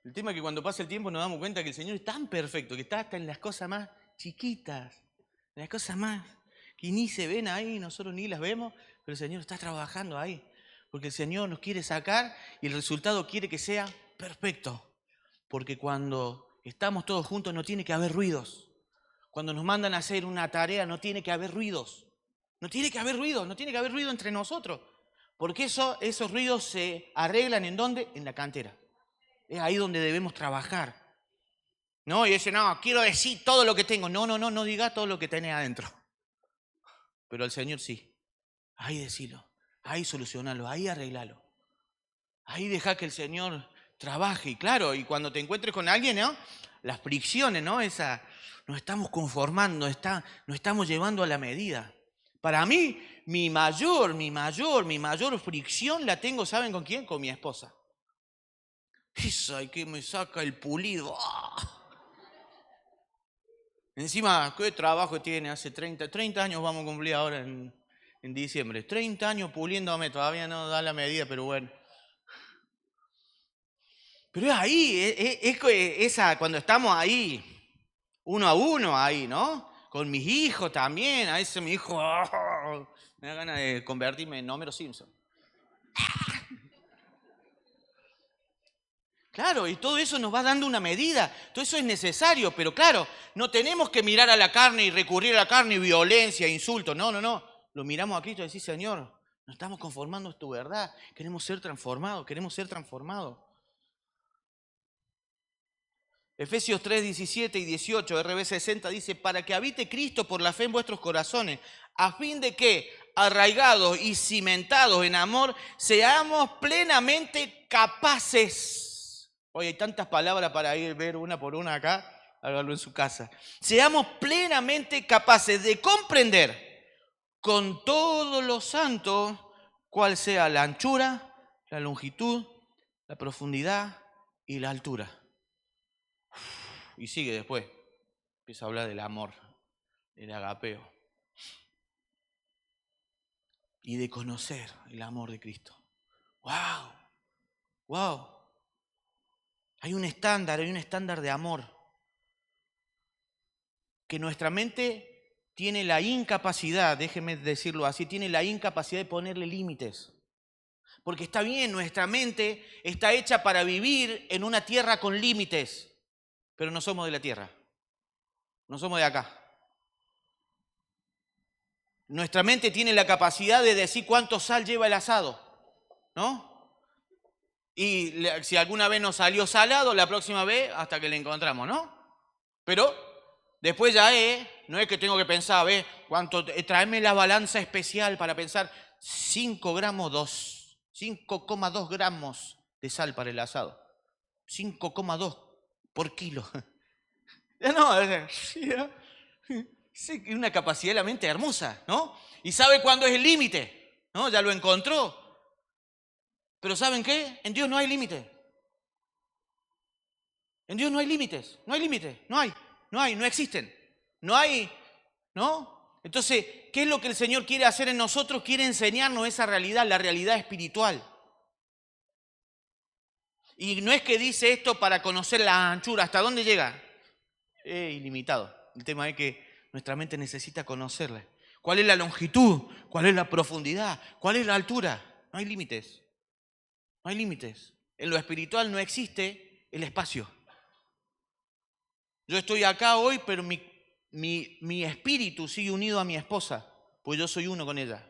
El tema es que cuando pasa el tiempo nos damos cuenta que el Señor es tan perfecto, que está hasta en las cosas más chiquitas, en las cosas más que ni se ven ahí, nosotros ni las vemos, pero el Señor está trabajando ahí. Porque el Señor nos quiere sacar y el resultado quiere que sea perfecto. Porque cuando estamos todos juntos no tiene que haber ruidos. Cuando nos mandan a hacer una tarea no tiene que haber ruidos. No tiene que haber ruido, no tiene que haber ruido entre nosotros. Porque esos ruidos se arreglan ¿en dónde? En la cantera. Es ahí donde debemos trabajar. ¿No? Y dice, no, quiero decir todo lo que tengo. No diga todo lo que tenés adentro. Pero el Señor sí. Ahí decilo, ahí solucionalo, ahí arreglalo. Ahí deja que el Señor trabaje. Y claro, y cuando te encuentres con alguien, ¿no? Las fricciones, ¿no? Nos estamos conformando, nos estamos llevando a la medida. Para mí, mi mayor fricción la tengo, ¿saben con quién? Con mi esposa. Esa que me saca el pulido. ¡Ah! Encima, ¿qué trabajo tiene? Hace 30 años vamos a cumplir ahora en diciembre. 30 años puliéndome, todavía no da la medida, pero bueno. Pero es ahí, cuando estamos ahí, uno a uno ahí, ¿no? Con mis hijos también, a veces mi hijo me da ganas de convertirme en Homero Simpson. Claro, y todo eso nos va dando una medida, todo eso es necesario, pero claro, no tenemos que mirar a la carne y recurrir a la carne y violencia, insultos, no, lo miramos a Cristo y decir, Señor, nos estamos conformando a tu verdad, queremos ser transformados. Efesios 3, 17 y 18, RB 60, dice, para que habite Cristo por la fe en vuestros corazones, a fin de que, arraigados y cimentados en amor, seamos plenamente capaces. Hoy hay tantas palabras para ir ver una por una acá, hágalo en su casa. Seamos plenamente capaces de comprender con todos los santos cuál sea la anchura, la longitud, la profundidad y la altura. Y sigue después, empieza a hablar del amor, del agapeo. y de conocer el amor de Cristo. ¡Wow! ¡Wow! Hay un estándar de amor que nuestra mente tiene la incapacidad, déjeme decirlo así, tiene la incapacidad de ponerle límites. Porque está bien, nuestra mente está hecha para vivir en una tierra con límites, pero no somos de la tierra, no somos de acá. Nuestra mente tiene la capacidad de decir cuánto sal lleva el asado, ¿no? Y si alguna vez nos salió salado, la próxima vez hasta que le encontramos, ¿no? Pero después ya no es que tengo que pensar, cuánto, tráeme la balanza especial para pensar 5,2 gramos de sal para el asado. 5,2 por kilo. No, sí, una capacidad de la mente hermosa, ¿no? Y sabe cuándo es el límite, ¿no? Ya lo encontró. Pero ¿saben qué? En Dios no hay límite. En Dios no hay límites, no hay límites, no existen. No hay, ¿no? Entonces, ¿qué es lo que el Señor quiere hacer en nosotros? Quiere enseñarnos esa realidad, la realidad espiritual. Y no es que dice esto para conocer la anchura, ¿hasta dónde llega? Ilimitado. El tema es que nuestra mente necesita conocerla. ¿Cuál es la longitud? ¿Cuál es la profundidad? ¿Cuál es la altura? No hay límites. No hay límites. En lo espiritual no existe el espacio. Yo estoy acá hoy, pero mi espíritu sigue unido a mi esposa, pues yo soy uno con ella.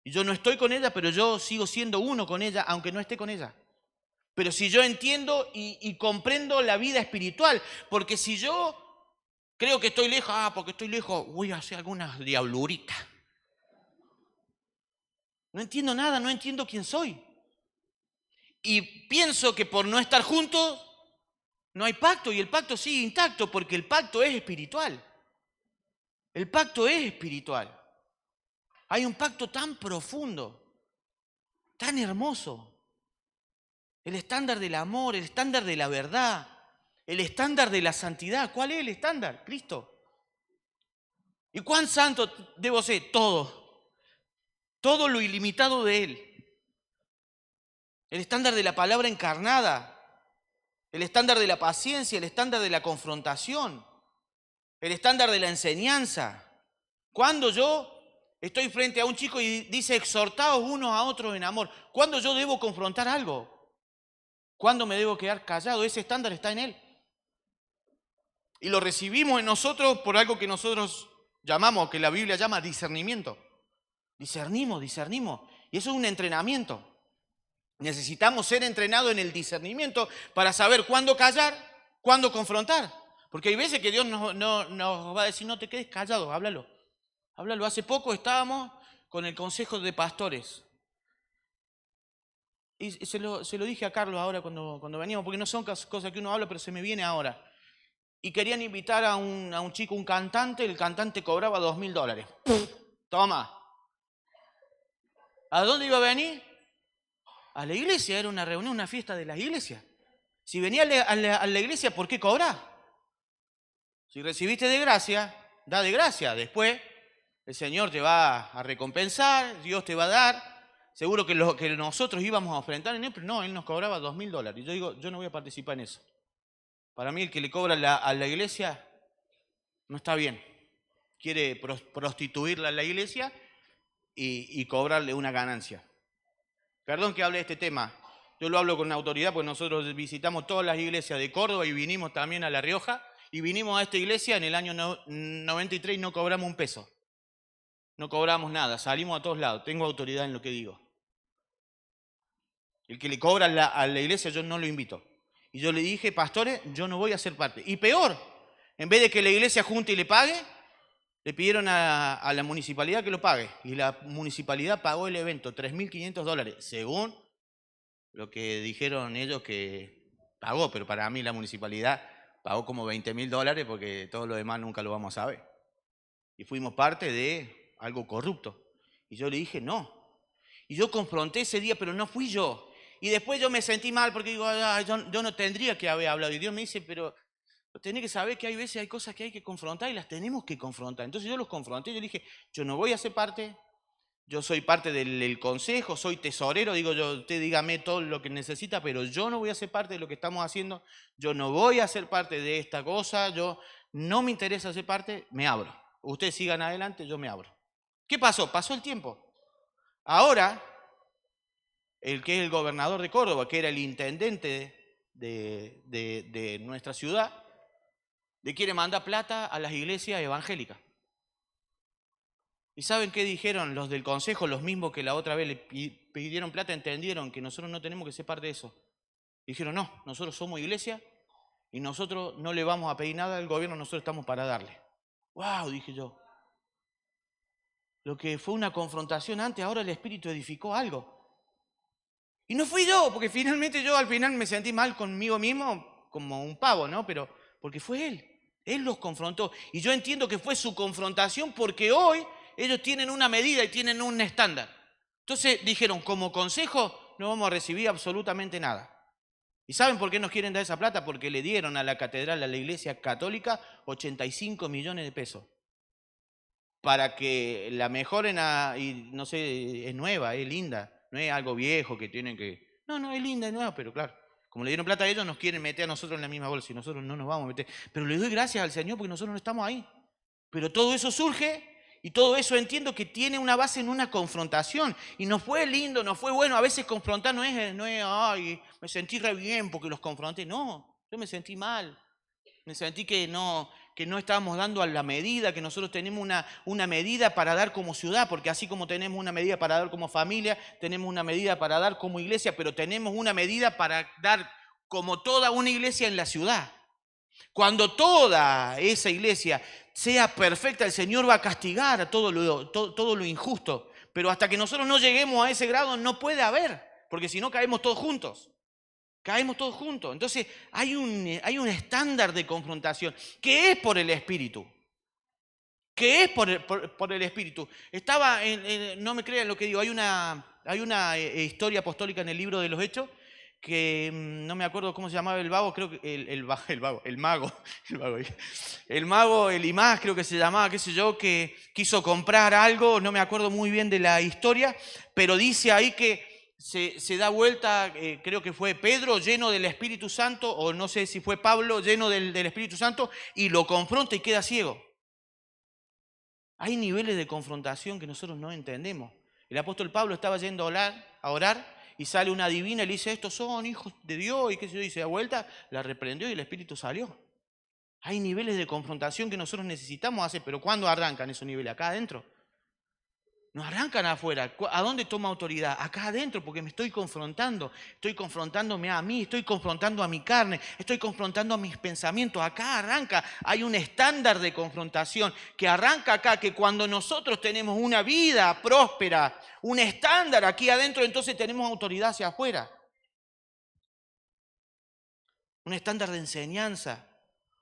Y yo no estoy con ella, pero yo sigo siendo uno con ella, aunque no esté con ella. Pero si yo entiendo y comprendo la vida espiritual, porque si yo creo que estoy lejos, porque estoy lejos, voy a hacer algunas diabluritas. No entiendo nada, no entiendo quién soy. Y pienso que por no estar juntos no hay pacto, y el pacto sigue intacto, porque el pacto es espiritual. El pacto es espiritual. Hay un pacto tan profundo, tan hermoso. El estándar del amor, el estándar de la verdad, el estándar de la santidad. ¿Cuál es el estándar? Cristo. ¿Y cuán santo debo ser? Todo. Todo lo ilimitado de Él. El estándar de la palabra encarnada. El estándar de la paciencia, el estándar de la confrontación. El estándar de la enseñanza. Cuando yo estoy frente a un chico y dice exhortaos unos a otros en amor, ¿cuándo yo debo confrontar algo? ¿Cuándo me debo quedar callado? Ese estándar está en Él. Y lo recibimos en nosotros por algo que nosotros llamamos, que la Biblia llama discernimiento. Discernimos. Y eso es un entrenamiento. Necesitamos ser entrenados en el discernimiento para saber cuándo callar, cuándo confrontar. Porque hay veces que Dios nos va a decir, no te quedes callado, háblalo. Háblalo. Hace poco estábamos con el consejo de pastores. Y se lo dije a Carlos ahora cuando veníamos, porque no son cosas que uno habla, pero se me viene ahora. Y querían invitar a un chico, un cantante, el cantante cobraba $2.000. Toma. ¿A dónde iba a venir? A la iglesia, era una reunión, una fiesta de la iglesia. Si venía a la iglesia, ¿por qué cobrar? Si recibiste de gracia, da de gracia. Después el Señor te va a recompensar, Dios te va a dar. Seguro que lo que nosotros íbamos a enfrentar en Él, pero no, Él nos cobraba $2.000. Y yo digo, yo no voy a participar en eso. Para mí el que le cobra a la iglesia no está bien. Quiere prostituirla a la iglesia y cobrarle una ganancia. Perdón que hable de este tema. Yo lo hablo con autoridad porque nosotros visitamos todas las iglesias de Córdoba y vinimos también a La Rioja. Y vinimos a esta iglesia en el año 93 y no cobramos un peso. No cobramos nada, salimos a todos lados. Tengo autoridad en lo que digo. El que le cobra a la iglesia yo no lo invito. Y yo le dije, pastores, yo no voy a ser parte. Y peor, en vez de que la iglesia junte y le pague, le pidieron a la municipalidad que lo pague. Y la municipalidad pagó el evento, $3.500, según lo que dijeron ellos que pagó. Pero para mí la municipalidad pagó como $20.000 porque todo lo demás nunca lo vamos a saber. Y fuimos parte de algo corrupto. Y yo le dije, no. Y yo confronté ese día, pero no fui yo. Y después yo me sentí mal porque digo, yo no tendría que haber hablado. Y Dios me dice, pero tenés que saber que hay veces hay cosas que hay que confrontar y las tenemos que confrontar. Entonces yo los confronté y yo dije, yo no voy a ser parte Yo soy parte del consejo, soy tesorero, digo yo, usted dígame todo lo que necesita, pero yo no voy a ser parte de lo que estamos haciendo, yo no voy a ser parte de esta cosa, yo no me interesa ser parte, me abro. Ustedes sigan adelante, yo me abro. ¿Qué pasó? Pasó el tiempo. Ahora, el que es el gobernador de Córdoba, que era el intendente de nuestra ciudad, le quiere mandar plata a las iglesias evangélicas. ¿Y saben qué dijeron los del consejo? Los mismos que la otra vez le pidieron plata, entendieron que nosotros no tenemos que ser parte de eso. Dijeron, no, nosotros somos iglesia y nosotros no le vamos a pedir nada al gobierno, nosotros estamos para darle. ¡Wow! Dije yo. Lo que fue una confrontación antes, ahora el Espíritu edificó algo. Y no fui yo, porque finalmente yo al final me sentí mal conmigo mismo, como un pavo, ¿no? Pero porque fue él. Él los confrontó. Y yo entiendo que fue su confrontación porque hoy ellos tienen una medida y tienen un estándar. Entonces dijeron, como consejo no vamos a recibir absolutamente nada. ¿Y saben por qué nos quieren dar esa plata? Porque le dieron a la catedral, a la iglesia católica, 85 millones de pesos. Para que la mejoren y no sé, es nueva, es linda. No es algo viejo que tienen que... No, es linda, es nueva, pero claro, como le dieron plata a ellos, nos quieren meter a nosotros en la misma bolsa y nosotros no nos vamos a meter. Pero le doy gracias al Señor porque nosotros no estamos ahí. Pero todo eso surge y todo eso entiendo que tiene una base en una confrontación. Y no fue lindo, no fue bueno. A veces confrontar no es ay, me sentí re bien porque los confronté. No, yo me sentí mal. Me sentí que no estábamos dando a la medida, que nosotros tenemos una medida para dar como ciudad, porque así como tenemos una medida para dar como familia, tenemos una medida para dar como iglesia, pero tenemos una medida para dar como toda una iglesia en la ciudad. Cuando toda esa iglesia sea perfecta, el Señor va a castigar a todo lo injusto. Pero hasta que nosotros no lleguemos a ese grado no puede haber, porque si no caemos todos juntos. Caemos todos juntos. Entonces hay un estándar de confrontación que es por el Espíritu. Que es por el Espíritu. No me crean lo que digo, hay una historia apostólica en el libro de los Hechos que no me acuerdo cómo se llamaba el vago, creo que el mago, el imás creo que se llamaba, qué sé yo, que quiso comprar algo, no me acuerdo muy bien de la historia, pero dice ahí que se da vuelta, creo que fue Pedro lleno del Espíritu Santo, o no sé si fue Pablo lleno del Espíritu Santo, y lo confronta y queda ciego. Hay niveles de confrontación que nosotros no entendemos. El apóstol Pablo estaba yendo a orar y sale una divina y le dice, estos son hijos de Dios, y qué sé yo, y se da vuelta, la reprendió y el Espíritu salió. Hay niveles de confrontación que nosotros necesitamos hacer, pero ¿cuándo arrancan esos niveles? Acá adentro. No arrancan afuera. ¿A dónde toma autoridad? Acá adentro, porque me estoy confrontando. Estoy confrontándome a mí, estoy confrontando a mi carne, estoy confrontando a mis pensamientos. Acá arranca. Hay un estándar de confrontación que arranca acá, que cuando nosotros tenemos una vida próspera, un estándar aquí adentro, entonces tenemos autoridad hacia afuera. Un estándar de enseñanza,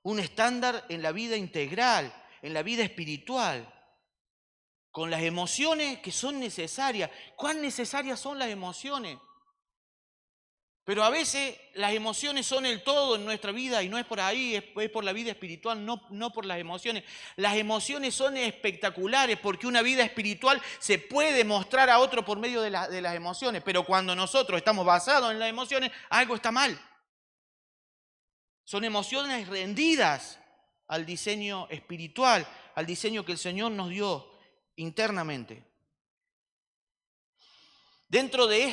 un estándar en la vida integral, en la vida espiritual. Con las emociones que son necesarias. ¿Cuán necesarias son las emociones? Pero a veces las emociones son el todo en nuestra vida y no es por ahí, es por la vida espiritual, no por las emociones. Las emociones son espectaculares porque una vida espiritual se puede mostrar a otro por medio de las emociones, pero cuando nosotros estamos basados en las emociones, algo está mal. Son emociones rendidas al diseño espiritual, al diseño que el Señor nos dio internamente. Dentro de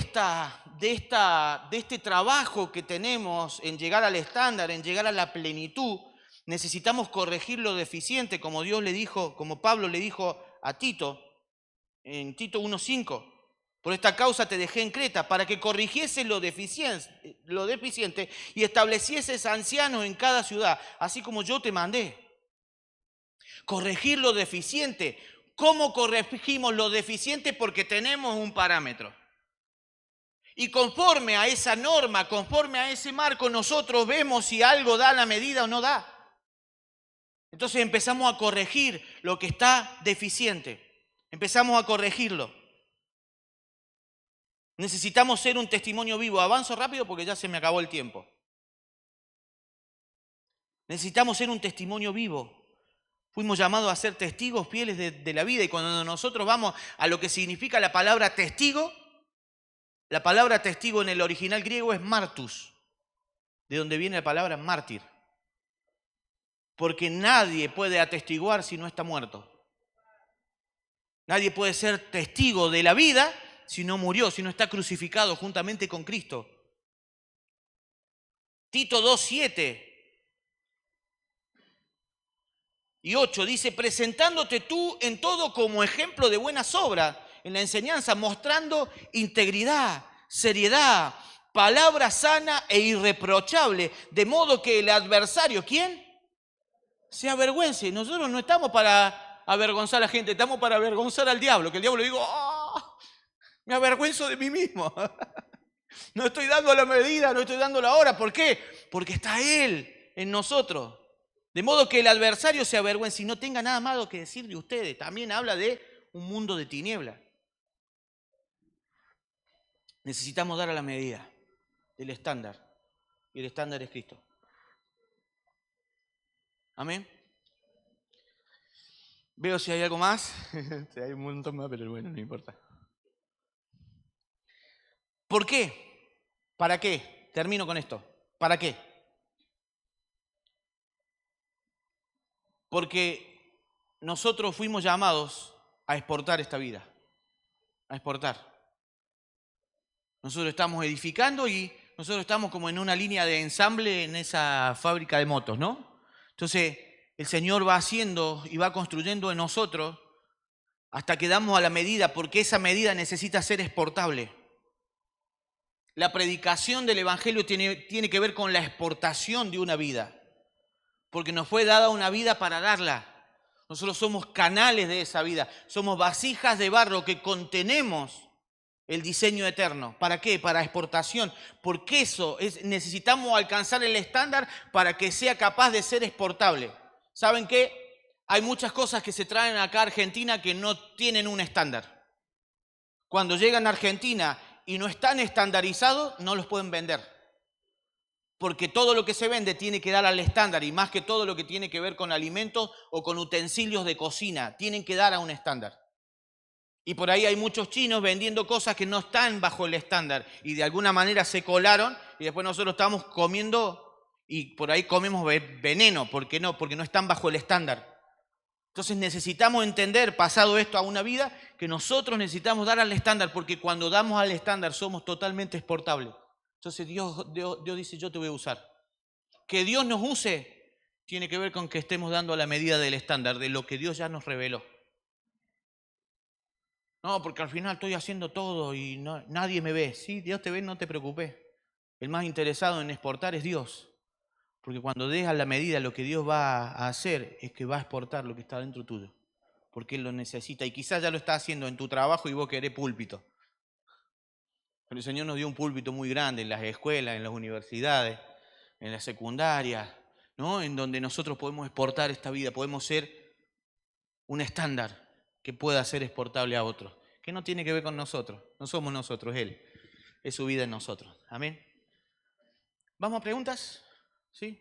este trabajo que tenemos en llegar al estándar, en llegar a la plenitud, necesitamos corregir lo deficiente, como Dios le dijo, como Pablo le dijo a Tito, en Tito 1:5. Por esta causa te dejé en Creta, para que corrigieses lo deficiente y establecieses ancianos en cada ciudad, así como yo te mandé. Corregir lo deficiente. ¿Cómo corregimos lo deficiente? Porque tenemos un parámetro. Y conforme a esa norma, conforme a ese marco, nosotros vemos si algo da la medida o no da. Entonces empezamos a corregir lo que está deficiente. Empezamos a corregirlo. Necesitamos ser un testimonio vivo. Avanzo rápido porque ya se me acabó el tiempo. Necesitamos ser un testimonio vivo. Fuimos llamados a ser testigos fieles de la vida. Y cuando nosotros vamos a lo que significa la palabra testigo en el original griego es martus, de donde viene la palabra mártir. Porque nadie puede atestiguar si no está muerto. Nadie puede ser testigo de la vida si no murió, si no está crucificado juntamente con Cristo. Tito 2:7 y 8 dice, presentándote tú en todo como ejemplo de buenas obras, en la enseñanza, mostrando integridad, seriedad, palabra sana e irreprochable, de modo que el adversario, ¿quién? Se avergüence. Nosotros no estamos para avergonzar a la gente, estamos para avergonzar al diablo, que el diablo diga, ¡oh! Me avergüenzo de mí mismo. No estoy dando la medida, no estoy dando la hora. ¿Por qué? Porque está Él en nosotros. De modo que el adversario se avergüence y no tenga nada malo que decir de ustedes. También habla de un mundo de tinieblas. Necesitamos dar a la medida del estándar. Y el estándar es Cristo. Amén. Veo si hay algo más. Sí, hay un montón más, pero bueno, no importa. ¿Por qué? ¿Para qué? Termino con esto. ¿Para qué? Porque nosotros fuimos llamados a exportar esta vida. A exportar. Nosotros estamos edificando y nosotros estamos como en una línea de ensamble en esa fábrica de motos, ¿no? Entonces, el Señor va haciendo y va construyendo en nosotros hasta que damos a la medida, porque esa medida necesita ser exportable. La predicación del Evangelio tiene que ver con la exportación de una vida, porque nos fue dada una vida para darla. Nosotros somos canales de esa vida, somos vasijas de barro que contenemos el diseño eterno. ¿Para qué? Para exportación. Porque eso necesitamos alcanzar el estándar para que sea capaz de ser exportable. ¿Saben qué? Hay muchas cosas que se traen acá a Argentina que no tienen un estándar. Cuando llegan a Argentina y no están estandarizados, no los pueden vender. Porque todo lo que se vende tiene que dar al estándar, y más que todo lo que tiene que ver con alimentos o con utensilios de cocina, tienen que dar a un estándar. Y por ahí hay muchos chinos vendiendo cosas que no están bajo el estándar y de alguna manera se colaron y después nosotros estamos comiendo y por ahí comemos veneno. ¿Por qué no? Porque no están bajo el estándar. Entonces necesitamos entender, pasado esto a una vida, que nosotros necesitamos dar al estándar, porque cuando damos al estándar somos totalmente exportables. Entonces Dios dice, yo te voy a usar. Que Dios nos use tiene que ver con que estemos dando a la medida del estándar, de lo que Dios ya nos reveló. No, porque al final estoy haciendo todo y nadie me ve. Sí, Dios te ve, no te preocupes. El más interesado en exportar es Dios. Porque cuando dejas la medida, lo que Dios va a hacer es que va a exportar lo que está dentro tuyo. Porque Él lo necesita. Y quizás ya lo está haciendo en tu trabajo y vos querés púlpito. Pero el Señor nos dio un púlpito muy grande en las escuelas, en las universidades, en las secundarias, ¿no? En donde nosotros podemos exportar esta vida, podemos ser un estándar que pueda ser exportable a otros, que no tiene que ver con nosotros, no somos nosotros, Él, es su vida en nosotros. Amén. ¿Vamos a preguntas? ¿Sí?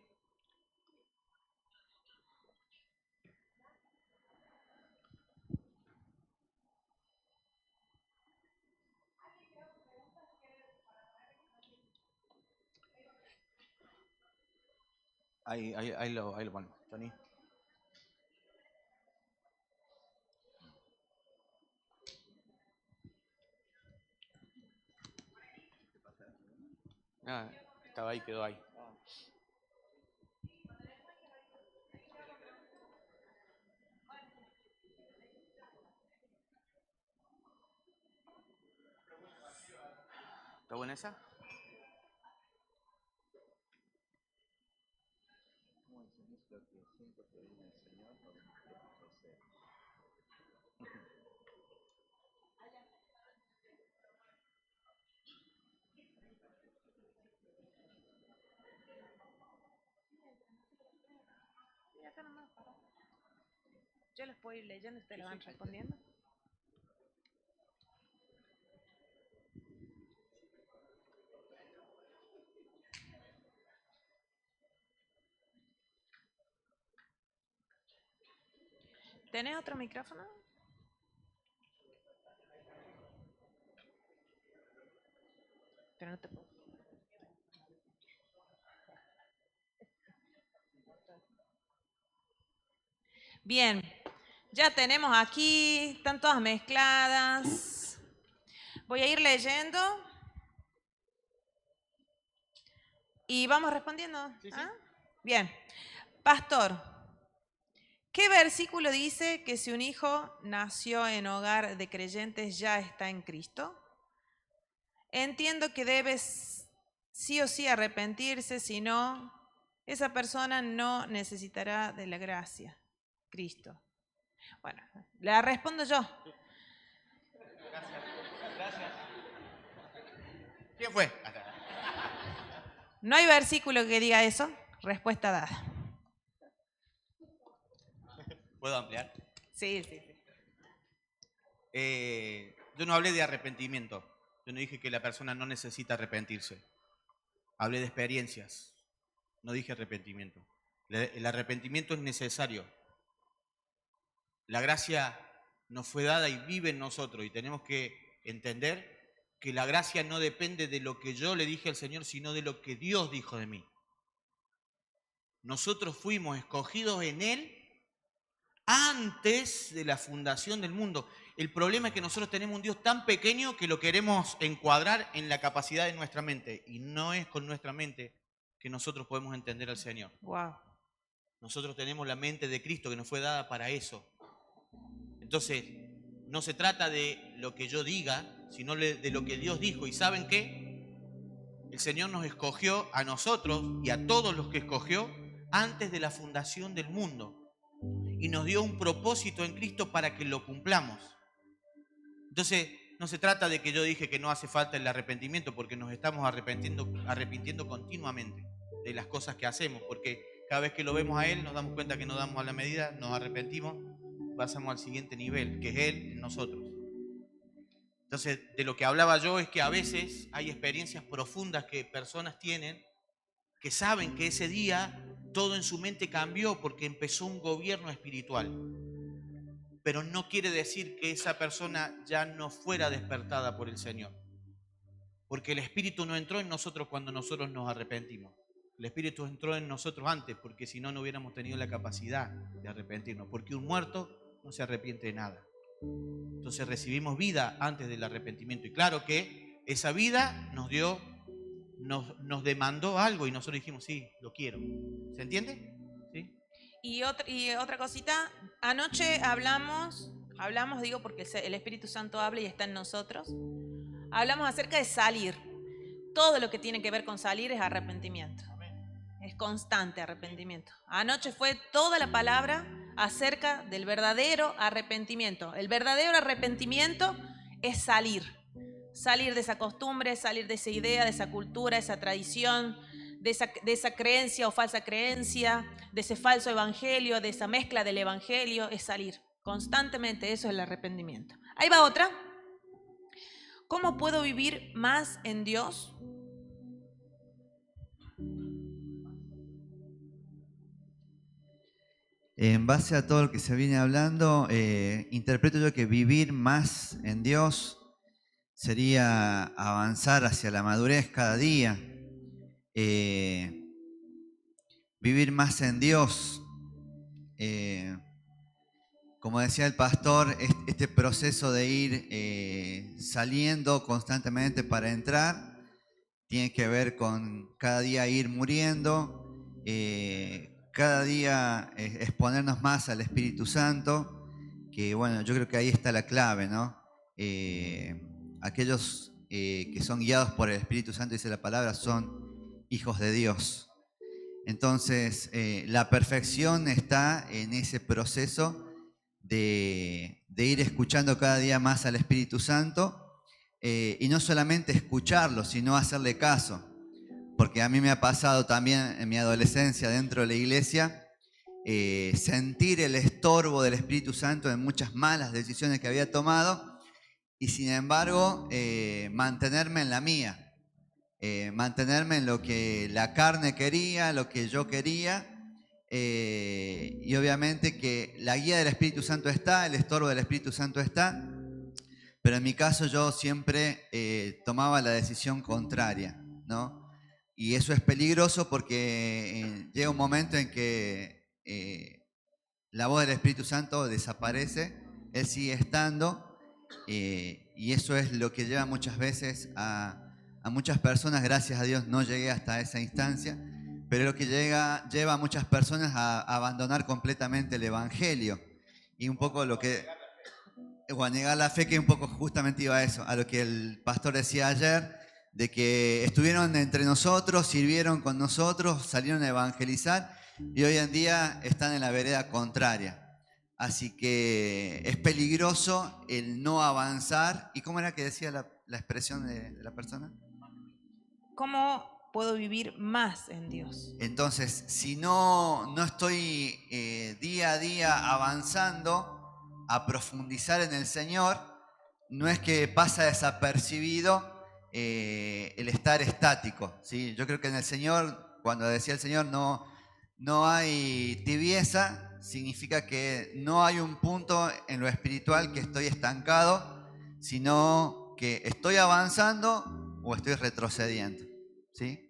Ahí lo ponemos, Tony. Ah, estaba ahí, quedó ahí. ¿Está buena esa? Yo les puedo ir leyendo, ustedes le van respondiendo. ¿Tenés otro micrófono? Pero no te puedo. Bien, ya tenemos aquí, están todas mezcladas. Voy a ir leyendo y vamos respondiendo. Sí, sí. ¿Ah? Bien, pastor, ¿qué versículo dice que si un hijo nació en hogar de creyentes ya está en Cristo? Entiendo que debes sí o sí arrepentirse, si no, esa persona no necesitará de la gracia, Cristo. Bueno, la respondo yo. Gracias. ¿Quién fue? No hay versículo que diga eso. Respuesta dada. ¿Puedo ampliar? Sí, sí, sí. Yo no hablé de arrepentimiento. Yo no dije que la persona no necesita arrepentirse. Hablé de experiencias. No dije arrepentimiento. El arrepentimiento es necesario. La gracia nos fue dada y vive en nosotros y tenemos que entender que la gracia no depende de lo que yo le dije al Señor, sino de lo que Dios dijo de mí. Nosotros fuimos escogidos en Él antes de la fundación del mundo. El problema es que nosotros tenemos un Dios tan pequeño que lo queremos encuadrar en la capacidad de nuestra mente y no es con nuestra mente que nosotros podemos entender al Señor. Wow. Nosotros tenemos la mente de Cristo que nos fue dada para eso. Entonces, no se trata de lo que yo diga, sino de lo que Dios dijo. ¿Y saben qué? El Señor nos escogió a nosotros y a todos los que escogió antes de la fundación del mundo. Y nos dio un propósito en Cristo para que lo cumplamos. Entonces, no se trata de que yo dije que no hace falta el arrepentimiento, porque nos estamos arrepintiendo continuamente de las cosas que hacemos, porque cada vez que lo vemos a Él nos damos cuenta que no damos a la medida, nos arrepentimos, pasamos al siguiente nivel, que es Él en nosotros. Entonces, de lo que hablaba yo es que a veces hay experiencias profundas que personas tienen que saben que ese día todo en su mente cambió porque empezó un gobierno espiritual. Pero no quiere decir que esa persona ya no fuera despertada por el Señor. Porque el Espíritu no entró en nosotros cuando nosotros nos arrepentimos. El Espíritu entró en nosotros antes, porque si no, no hubiéramos tenido la capacidad de arrepentirnos. Porque un muerto no se arrepiente de nada. Entonces recibimos vida antes del arrepentimiento. Y claro que esa vida nos demandó algo y nosotros dijimos, sí, lo quiero. ¿Se entiende? ¿Sí? Y otra cosita, anoche hablamos, digo porque el Espíritu Santo habla y está en nosotros, hablamos acerca de salir. Todo lo que tiene que ver con salir es arrepentimiento. Es constante arrepentimiento. Anoche fue toda la palabra acerca del verdadero arrepentimiento. El verdadero arrepentimiento es salir. Salir de esa costumbre, salir de esa idea, de esa cultura, de esa tradición, de esa creencia o falsa creencia, de ese falso evangelio, de esa mezcla del evangelio, es salir. Constantemente, eso es el arrepentimiento. Ahí va otra. ¿Cómo puedo vivir más en Dios? En base a todo lo que se viene hablando, interpreto yo que vivir más en Dios sería avanzar hacia la madurez cada día. Vivir más en Dios. Como decía el pastor, este proceso de ir saliendo constantemente para entrar tiene que ver con cada día ir muriendo, cada día exponernos más al Espíritu Santo, que bueno, yo creo que ahí está la clave, ¿no? Aquellos que son guiados por el Espíritu Santo, dice la palabra, son hijos de Dios. Entonces, la perfección está en ese proceso de ir escuchando cada día más al Espíritu Santo, y no solamente escucharlo, sino hacerle caso. Porque a mí me ha pasado también en mi adolescencia dentro de la iglesia, sentir el estorbo del Espíritu Santo en muchas malas decisiones que había tomado, y sin embargo mantenerme en la mía, mantenerme en lo que la carne quería, lo que yo quería, y y obviamente que la guía del Espíritu Santo está, el estorbo del Espíritu Santo está, pero en mi caso yo siempre tomaba la decisión contraria, ¿no? Y eso es peligroso porque llega un momento en que la voz del Espíritu Santo desaparece, Él sigue estando, y eso es lo que lleva muchas veces a muchas personas, gracias a Dios no llegué hasta esa instancia, pero lo que lleva a muchas personas a abandonar completamente el Evangelio. Y un poco lo que, o a negar la fe, que un poco justamente iba a eso, a lo que el pastor decía ayer, de que estuvieron entre nosotros, sirvieron con nosotros, salieron a evangelizar y hoy en día están en la vereda contraria. Así que es peligroso el no avanzar. ¿Y cómo era que decía la expresión de la persona? ¿Cómo puedo vivir más en Dios? Entonces, si no estoy día a día avanzando a profundizar en el Señor, no es que pasa desapercibido el estar estático, ¿sí? Yo creo que en el Señor, cuando decía el Señor, no hay tibieza, significa que no hay un punto en lo espiritual que estoy estancado, sino que estoy avanzando o estoy retrocediendo, ¿sí?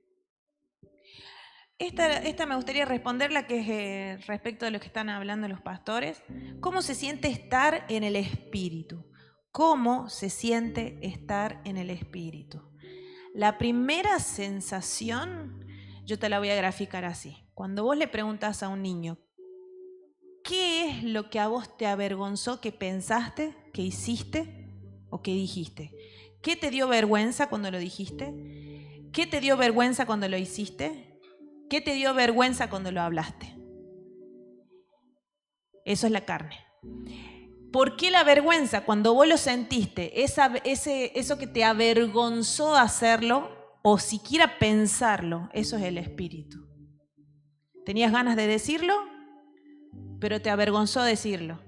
Esta me gustaría responderla, que es respecto de lo que están hablando los pastores. ¿Cómo se siente estar en el Espíritu? ¿Cómo se siente estar en el Espíritu? La primera sensación, yo te la voy a graficar así. Cuando vos le preguntas a un niño, ¿qué es lo que a vos te avergonzó que pensaste, que hiciste o que dijiste? ¿Qué te dio vergüenza cuando lo dijiste? ¿Qué te dio vergüenza cuando lo hiciste? ¿Qué te dio vergüenza cuando lo hablaste? Eso es la carne. ¿Por qué la vergüenza? Cuando vos lo sentiste, eso que te avergonzó hacerlo o siquiera pensarlo, eso es el espíritu. Tenías ganas de decirlo, pero te avergonzó decirlo.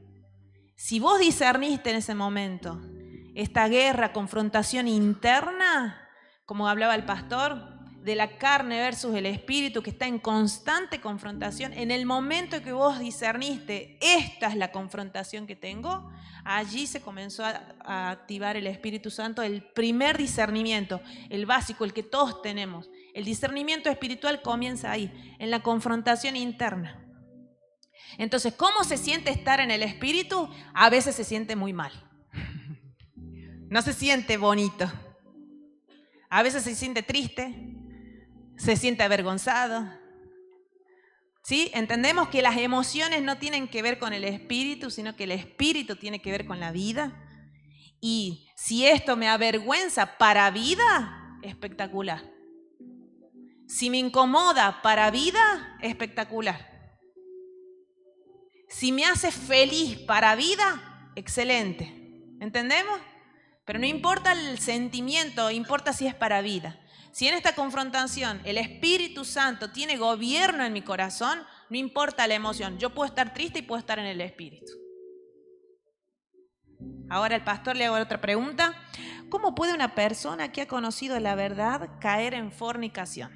Si vos discerniste en ese momento esta guerra, confrontación interna, como hablaba el pastor, de la carne versus el espíritu, que está en constante confrontación, en el momento que vos discerniste, esta es la confrontación que tengo, allí se comenzó a activar el Espíritu Santo, el primer discernimiento, el básico, el que todos tenemos. El discernimiento espiritual comienza ahí, en la confrontación interna. Entonces, ¿cómo se siente estar en el Espíritu? A veces se siente muy mal. No se siente bonito. A veces se siente triste, se siente avergonzado. ¿Sí? Entendemos que las emociones no tienen que ver con el espíritu, sino que el espíritu tiene que ver con la vida. Y si esto me avergüenza para vida, espectacular. Si me incomoda para vida, espectacular. Si me hace feliz para vida, excelente. ¿Entendemos? Pero no importa el sentimiento, importa si es para vida. Si en esta confrontación el Espíritu Santo tiene gobierno en mi corazón, no importa la emoción. Yo puedo estar triste y puedo estar en el Espíritu. Ahora el pastor le hago otra pregunta. ¿Cómo puede una persona que ha conocido la verdad caer en fornicación?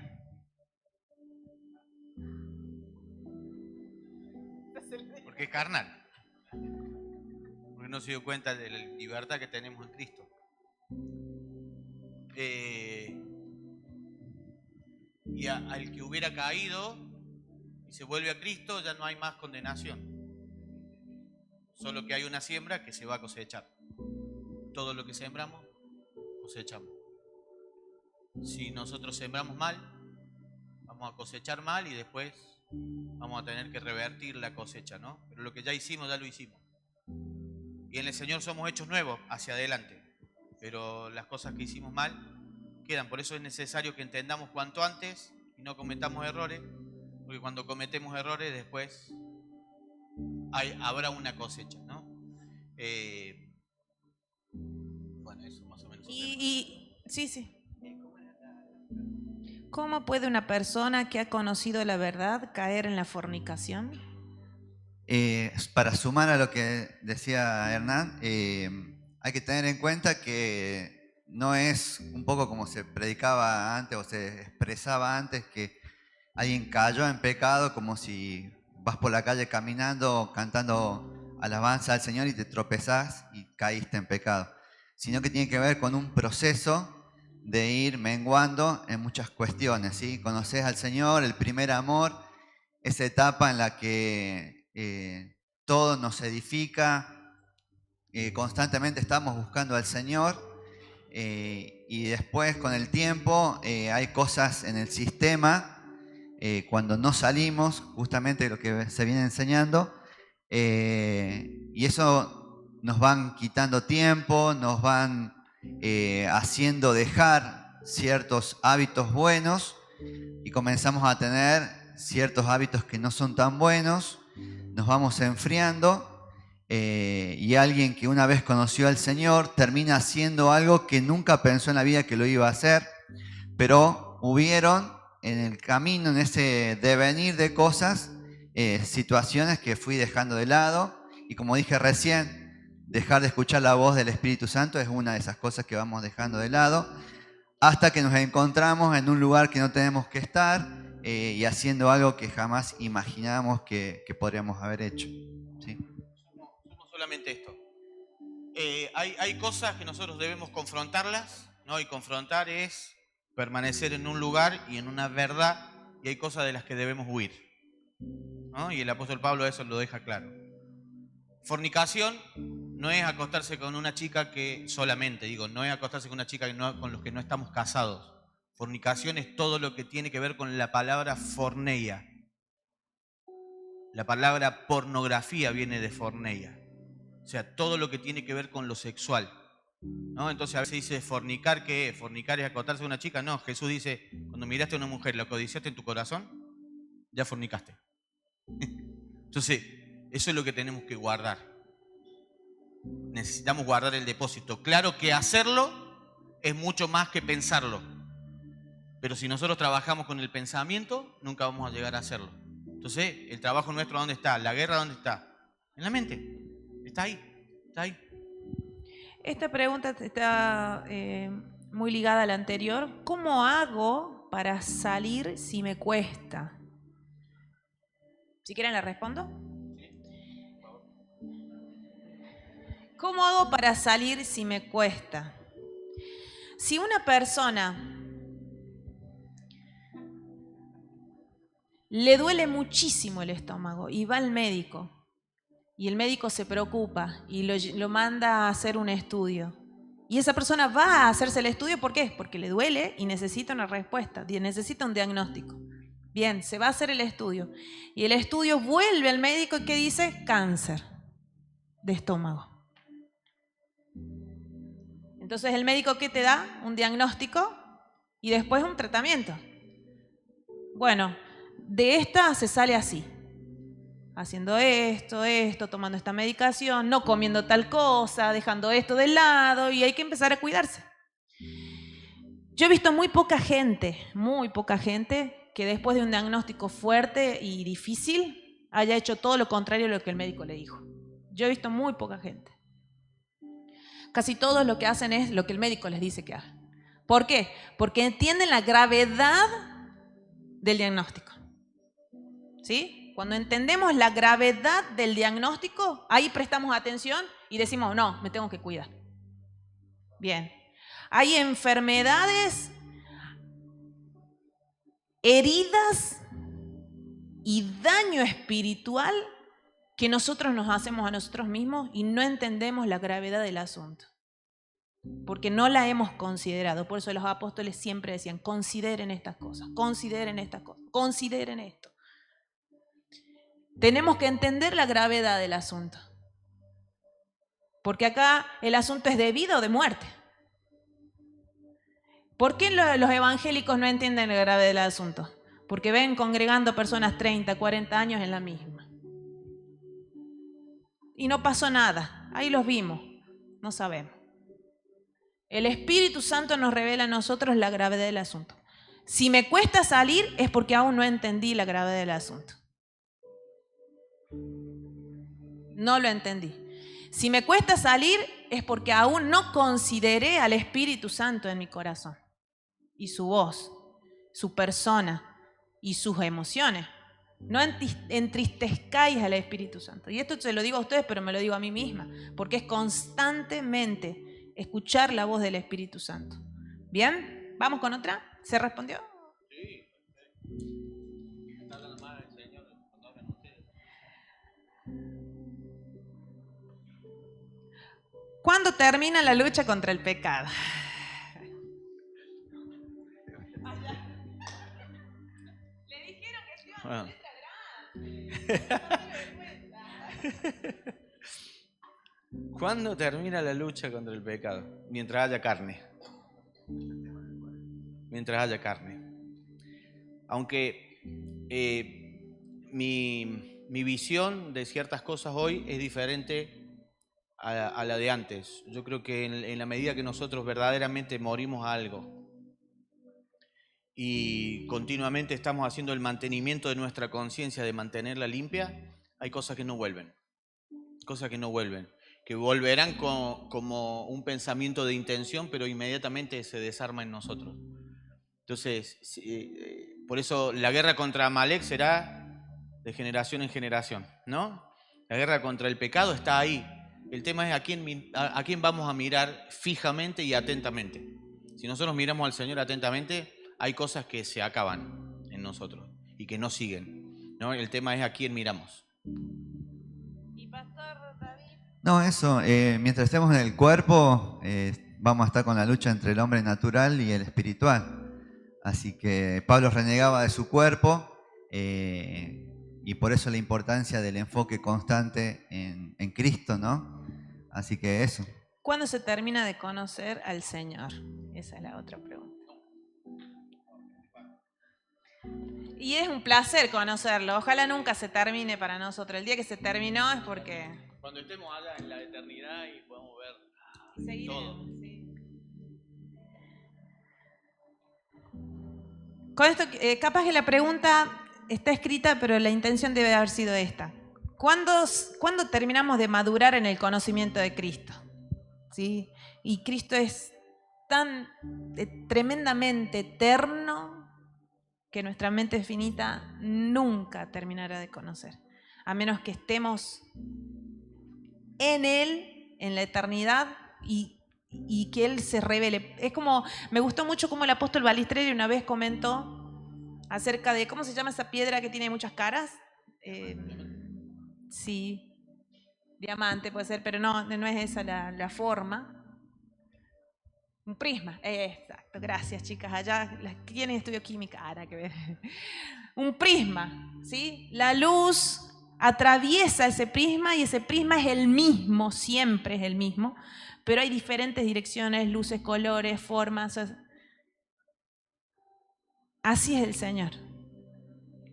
Porque es carnal. Porque no se dio cuenta de la libertad que tenemos en Cristo. Y al que hubiera caído y se vuelve a Cristo, ya no hay más condenación. Solo que hay una siembra que se va a cosechar. Todo lo que sembramos, cosechamos. Si nosotros sembramos mal, vamos a cosechar mal y después vamos a tener que revertir la cosecha, ¿no? Pero lo que ya hicimos, ya lo hicimos. Y en el Señor somos hechos nuevos hacia adelante. Pero las cosas que hicimos mal quedan. Por eso es necesario que entendamos cuanto antes y no cometamos errores, porque cuando cometemos errores después habrá una cosecha, ¿no? Bueno, eso más o menos. Sí. ¿Cómo puede una persona que ha conocido la verdad caer en la fornicación? Para sumar a lo que decía Hernán, hay que tener en cuenta que no es un poco como se predicaba antes o se expresaba antes, que alguien cayó en pecado como si vas por la calle caminando, cantando alabanza al Señor y te tropezás y caíste en pecado, sino que tiene que ver con un proceso de ir menguando en muchas cuestiones, ¿sí? Conoces al Señor, el primer amor, esa etapa en la que todo nos edifica, constantemente estamos buscando al Señor, y después con el tiempo hay cosas en el sistema, cuando no salimos, justamente lo que se viene enseñando, y eso nos van quitando tiempo, nos van haciendo dejar ciertos hábitos buenos y comenzamos a tener ciertos hábitos que no son tan buenos, nos vamos enfriando, y alguien que una vez conoció al Señor termina haciendo algo que nunca pensó en la vida que lo iba a hacer, pero hubieron en el camino, en ese devenir de cosas, situaciones que fui dejando de lado, y como dije recién, dejar de escuchar la voz del Espíritu Santo es una de esas cosas que vamos dejando de lado, hasta que nos encontramos en un lugar que no tenemos que estar, y haciendo algo que jamás imaginábamos que podríamos haber hecho, ¿sí? Somos solamente esto. Hay cosas que nosotros debemos confrontarlas, ¿no? Y confrontar es permanecer en un lugar y en una verdad, y hay cosas de las que debemos huir, ¿no? Y el apóstol Pablo eso lo deja claro. Fornicación no es acostarse con una chica que solamente, no es acostarse con una chica con los que no estamos casados. Fornicación es todo lo que tiene que ver con la palabra forneia. La palabra pornografía viene de forneia. O sea, todo lo que tiene que ver con lo sexual, ¿no? Entonces a veces dice fornicar, ¿qué es? Fornicar es acostarse con una chica. No, Jesús dice, cuando miraste a una mujer, la codiciaste en tu corazón, ya fornicaste. Entonces, eso es lo que tenemos que guardar. Necesitamos guardar el depósito. Claro que hacerlo es mucho más que pensarlo. Pero si nosotros trabajamos con el pensamiento, nunca vamos a llegar a hacerlo. Entonces, el trabajo nuestro, ¿dónde está? ¿La guerra dónde está? En la mente. Está ahí, está ahí. Esta pregunta está muy ligada a la anterior. ¿Cómo hago para salir si me cuesta? Si quieren la respondo. ¿Cómo hago para salir si me cuesta? Si una persona le duele muchísimo el estómago y va al médico, y el médico se preocupa y lo manda a hacer un estudio, y esa persona va a hacerse el estudio, ¿por qué? Porque le duele y necesita una respuesta, necesita un diagnóstico. Bien, se va a hacer el estudio, y el estudio vuelve al médico y ¿qué dice? Cáncer de estómago. Entonces el médico, ¿qué te da? Un diagnóstico y después un tratamiento. Bueno, de esta se sale así, haciendo esto, tomando esta medicación, no comiendo tal cosa, dejando esto de lado, y hay que empezar a cuidarse. Yo he visto muy poca gente que después de un diagnóstico fuerte y difícil haya hecho todo lo contrario a lo que el médico le dijo. Yo he visto muy poca gente. Casi todos lo que hacen es lo que el médico les dice que hagan. ¿Por qué? Porque entienden la gravedad del diagnóstico. ¿Sí? Cuando entendemos la gravedad del diagnóstico, ahí prestamos atención y decimos, no, me tengo que cuidar. Bien. Hay enfermedades, heridas y daño espiritual que nosotros nos hacemos a nosotros mismos y no entendemos la gravedad del asunto, porque no la hemos considerado. Por eso los apóstoles siempre decían, consideren estas cosas, consideren estas cosas, consideren esto. Tenemos que entender la gravedad del asunto, porque acá el asunto es de vida o de muerte. ¿Por qué los evangélicos no entienden la gravedad del asunto? Porque ven congregando personas 30, 40 años en la misma. Y no pasó nada, ahí los vimos, no sabemos. El Espíritu Santo nos revela a nosotros la gravedad del asunto. Si me cuesta salir es porque aún no entendí la gravedad del asunto. No lo entendí. Si me cuesta salir es porque aún no consideré al Espíritu Santo en mi corazón, y su voz, su persona y sus emociones. No entristezcáis al Espíritu Santo. Y esto se lo digo a ustedes, pero me lo digo a mí misma, porque es constantemente escuchar la voz del Espíritu Santo. ¿Bien? ¿Vamos con otra? ¿Se respondió? ¿Cuándo termina la lucha contra el pecado? Le dijeron que se iba a letra grande. ¿Cuándo termina la lucha contra el pecado? Mientras haya carne. Mientras haya carne. Aunque mi visión de ciertas cosas hoy es diferente a la de antes. Yo creo que en la medida que nosotros verdaderamente morimos a algo y continuamente estamos haciendo el mantenimiento de nuestra conciencia, de mantenerla limpia, hay cosas que no vuelven. Cosas que no vuelven. Que volverán como un pensamiento de intención, pero inmediatamente se desarma en nosotros. Entonces, por eso la guerra contra Amalek será de generación en generación, ¿no? La guerra contra el pecado está ahí. El tema es a quién vamos a mirar fijamente y atentamente. Si nosotros miramos al Señor atentamente, hay cosas que se acaban en nosotros y que no siguen, ¿no? El tema es a quién miramos. ¿Y Pastor David? No, eso, mientras estemos en el cuerpo, vamos a estar con la lucha entre el hombre natural y el espiritual. Así que Pablo renegaba de su cuerpo y por eso la importancia del enfoque constante en Cristo, ¿no? Así que eso. ¿Cuándo se termina de conocer al Señor? Esa es la otra pregunta. Y es un placer conocerlo. Ojalá nunca se termine para nosotros. El día que se terminó es porque... Cuando estemos allá en la eternidad y podamos ver seguiremos, sí. Con esto, capaz que la pregunta está escrita, pero la intención debe haber sido esta. ¿Cuándo terminamos de madurar en el conocimiento de Cristo? ¿Sí? Y Cristo es tan tremendamente eterno que nuestra mente finita nunca terminará de conocer, a menos que estemos en Él, en la eternidad, y que Él se revele. Es como, me gustó mucho como el apóstol Balistreri una vez comentó acerca de, ¿cómo se llama esa piedra que tiene muchas caras? Sí, diamante puede ser, pero no es esa la forma. Un prisma, exacto, gracias chicas, allá, ¿quién estudió química? Nada que ver. Un prisma, ¿sí? La luz atraviesa ese prisma y ese prisma es el mismo, siempre es el mismo, pero hay diferentes direcciones, luces, colores, formas. Así es el Señor.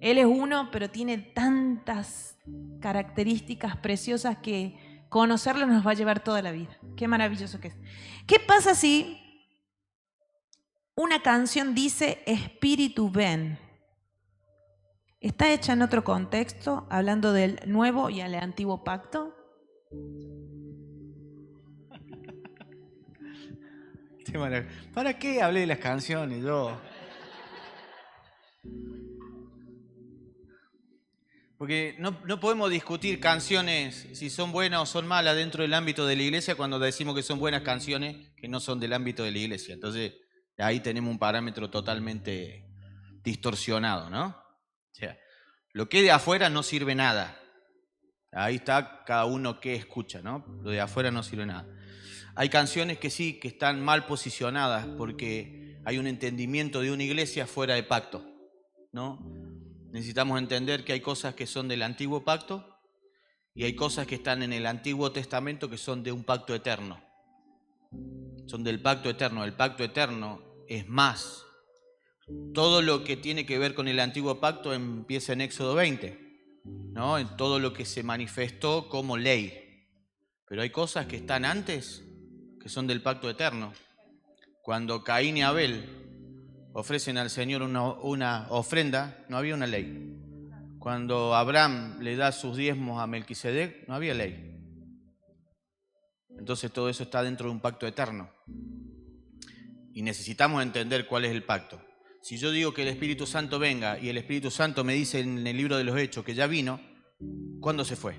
Él es uno, pero tiene tantas características preciosas que conocerlo nos va a llevar toda la vida. Qué maravilloso que es. ¿Qué pasa si una canción dice Espíritu ven? ¿Está hecha en otro contexto, hablando del nuevo y el antiguo pacto? ¿Para qué hablé de las canciones yo? Porque no podemos discutir canciones si son buenas o son malas dentro del ámbito de la iglesia cuando decimos que son buenas canciones que no son del ámbito de la iglesia. Entonces, ahí tenemos un parámetro totalmente distorsionado, ¿no? O sea, lo que de afuera no sirve nada. Ahí está cada uno que escucha, ¿no? Lo de afuera no sirve nada. Hay canciones que sí, que están mal posicionadas porque hay un entendimiento de una iglesia fuera de pacto, ¿no? Necesitamos entender que hay cosas que son del antiguo pacto y hay cosas que están en el Antiguo Testamento que son de un pacto eterno. Son del pacto eterno. El pacto eterno es más. Todo lo que tiene que ver con el antiguo pacto empieza en Éxodo 20, ¿no? En todo lo que se manifestó como ley. Pero hay cosas que están antes que son del pacto eterno. Cuando Caín y Abel ofrecen al Señor una ofrenda, no había una ley. Cuando Abraham le da sus diezmos a Melquisedec, no había ley. Entonces todo eso está dentro de un pacto eterno. Y necesitamos entender cuál es el pacto. si yo digo que el Espíritu Santo venga y el Espíritu Santo me dice en el libro de los Hechos que ya vino, ¿cuándo se fue?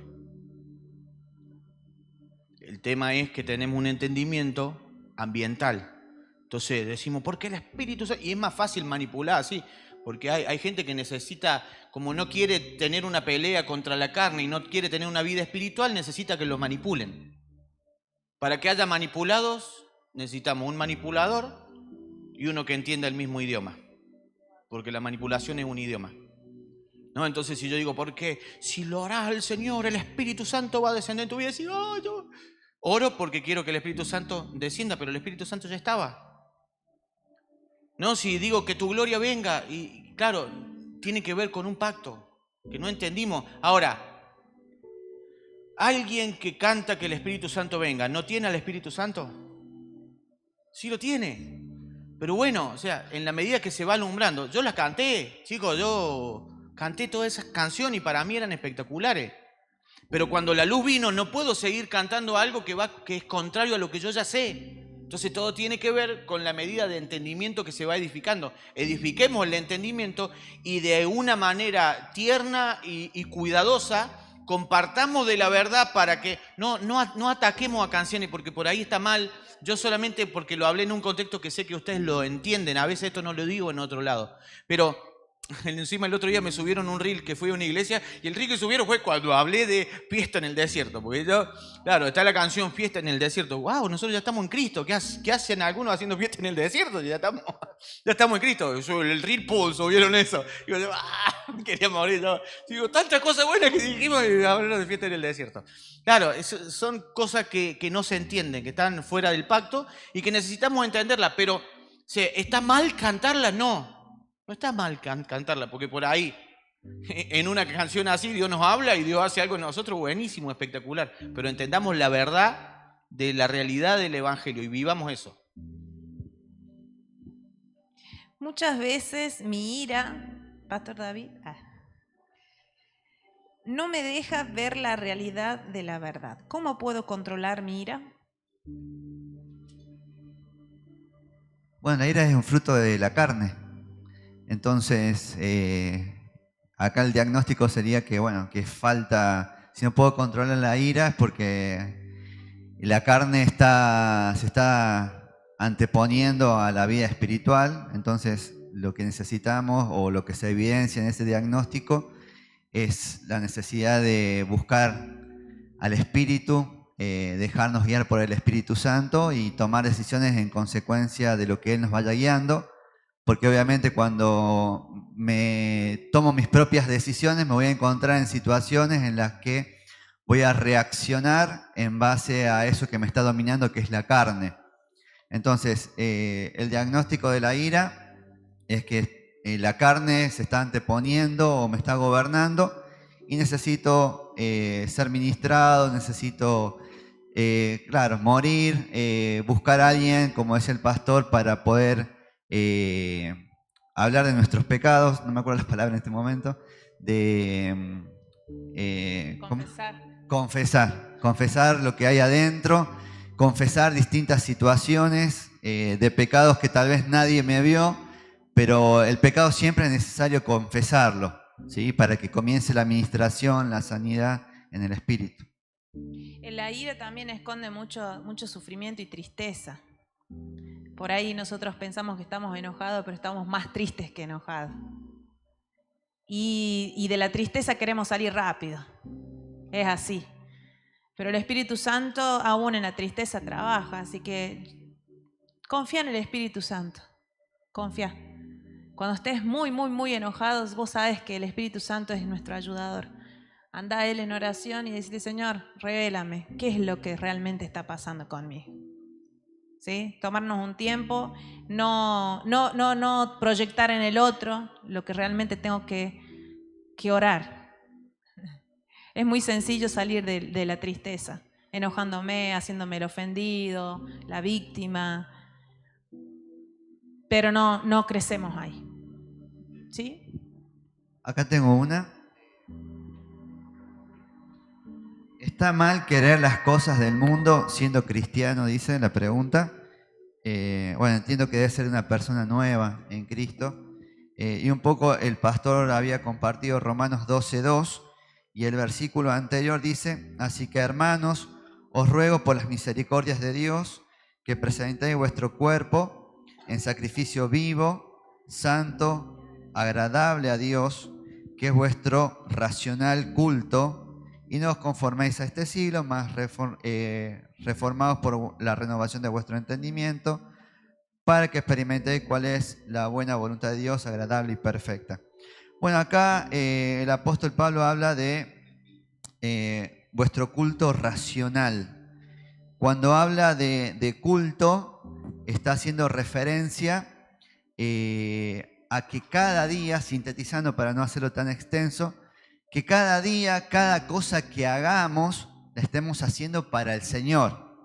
El tema es que tenemos un entendimiento ambiental. Entonces decimos, ¿por qué el Espíritu Santo? Y es más fácil manipular así, porque hay gente que necesita, como no quiere tener una pelea contra la carne y no quiere tener una vida espiritual, necesita que lo manipulen. Para que haya manipulados, necesitamos un manipulador y uno que entienda el mismo idioma, porque la manipulación es un idioma. ¿No? Entonces si yo digo, ¿por qué? Si lo harás al Señor, el Espíritu Santo va a descender en tu vida y decir, oh, yo oro porque quiero que el Espíritu Santo descienda, pero el Espíritu Santo ya estaba. No, si digo que tu gloria venga, y claro, tiene que ver con un pacto que no entendimos. Ahora, alguien que canta que el Espíritu Santo venga, ¿no tiene al Espíritu Santo? Sí lo tiene. Pero bueno, o sea, en la medida que se va alumbrando, yo las canté, chicos, yo canté todas esas canciones y para mí eran espectaculares. Pero cuando la luz vino, no puedo seguir cantando algo que es contrario a lo que yo ya sé. Entonces todo tiene que ver con la medida de entendimiento que se va edificando. Edifiquemos el entendimiento y de una manera tierna y cuidadosa compartamos de la verdad para que no ataquemos a canciones, porque por ahí está mal. Yo solamente porque lo hablé en un contexto que sé que ustedes lo entienden. A veces esto no lo digo en otro lado. Pero encima el otro día me subieron un reel que fui a una iglesia y el reel que subieron fue cuando hablé de fiesta en el desierto. Porque yo, claro, está la canción Fiesta en el desierto. ¡Wow! Nosotros ya estamos en Cristo. ¿Qué hacen algunos haciendo fiesta en el desierto? Ya estamos en Cristo. El reel pool subieron eso. Y yo, quería morir. Yo digo, tantas cosas buenas que dijimos y hablaron de fiesta en el desierto. Claro, son cosas que no se entienden, que están fuera del pacto y que necesitamos entenderlas. Pero, ¿está mal cantarlas? No. No está mal cantarla, porque por ahí, en una canción así, Dios nos habla y Dios hace algo en nosotros buenísimo, espectacular. Pero entendamos la verdad de la realidad del Evangelio y vivamos eso. Muchas veces mi ira, Pastor David, no me deja ver la realidad de la verdad. ¿Cómo puedo controlar mi ira? Bueno, la ira es un fruto de la carne. Entonces, acá el diagnóstico sería que, bueno, que falta, si no puedo controlar la ira es porque la carne se está anteponiendo a la vida espiritual. Entonces, lo que necesitamos o lo que se evidencia en ese diagnóstico es la necesidad de buscar al Espíritu, dejarnos guiar por el Espíritu Santo y tomar decisiones en consecuencia de lo que Él nos vaya guiando. Porque obviamente cuando me tomo mis propias decisiones me voy a encontrar en situaciones en las que voy a reaccionar en base a eso que me está dominando, que es la carne. Entonces, el diagnóstico de la ira es que la carne se está anteponiendo o me está gobernando y necesito ser ministrado, necesito, claro, morir, buscar a alguien, como es el pastor, para poder hablar de nuestros pecados, no me acuerdo las palabras en este momento, confesar lo que hay adentro, confesar distintas situaciones de pecados que tal vez nadie me vio, pero el pecado siempre es necesario confesarlo, ¿sí? Para que comience la administración, la sanidad en el espíritu. La ira también esconde mucho sufrimiento y tristeza. Por ahí nosotros pensamos que estamos enojados, pero estamos más tristes que enojados. Y de la tristeza queremos salir rápido. Es así. Pero el Espíritu Santo aún en la tristeza trabaja, así que confía en el Espíritu Santo. Confía. Cuando estés muy, muy, muy enojados, vos sabes que el Espíritu Santo es nuestro ayudador. Anda a Él en oración y decirle, Señor, revélame, ¿qué es lo que realmente está pasando conmigo? ¿Sí? Tomarnos un tiempo, no proyectar en el otro lo que realmente tengo que orar. Es muy sencillo salir de la tristeza, enojándome, haciéndome el ofendido, la víctima, pero no crecemos ahí. ¿Sí? Acá tengo una. ¿Está mal querer las cosas del mundo siendo cristiano? Dice la pregunta. Bueno, entiendo que debe ser una persona nueva en Cristo. Y un poco el pastor había compartido Romanos 12:2 y el versículo anterior dice: así que hermanos, os ruego por las misericordias de Dios que presentéis vuestro cuerpo en sacrificio vivo, santo, agradable a Dios, que es vuestro racional culto, y no os conforméis a este siglo, mas reformados por la renovación de vuestro entendimiento, para que experimentéis cuál es la buena voluntad de Dios, agradable y perfecta. Bueno, acá el apóstol Pablo habla de vuestro culto racional. Cuando habla de culto, está haciendo referencia a que cada día, sintetizando para no hacerlo tan extenso, que cada día, cada cosa que hagamos, la estemos haciendo para el Señor,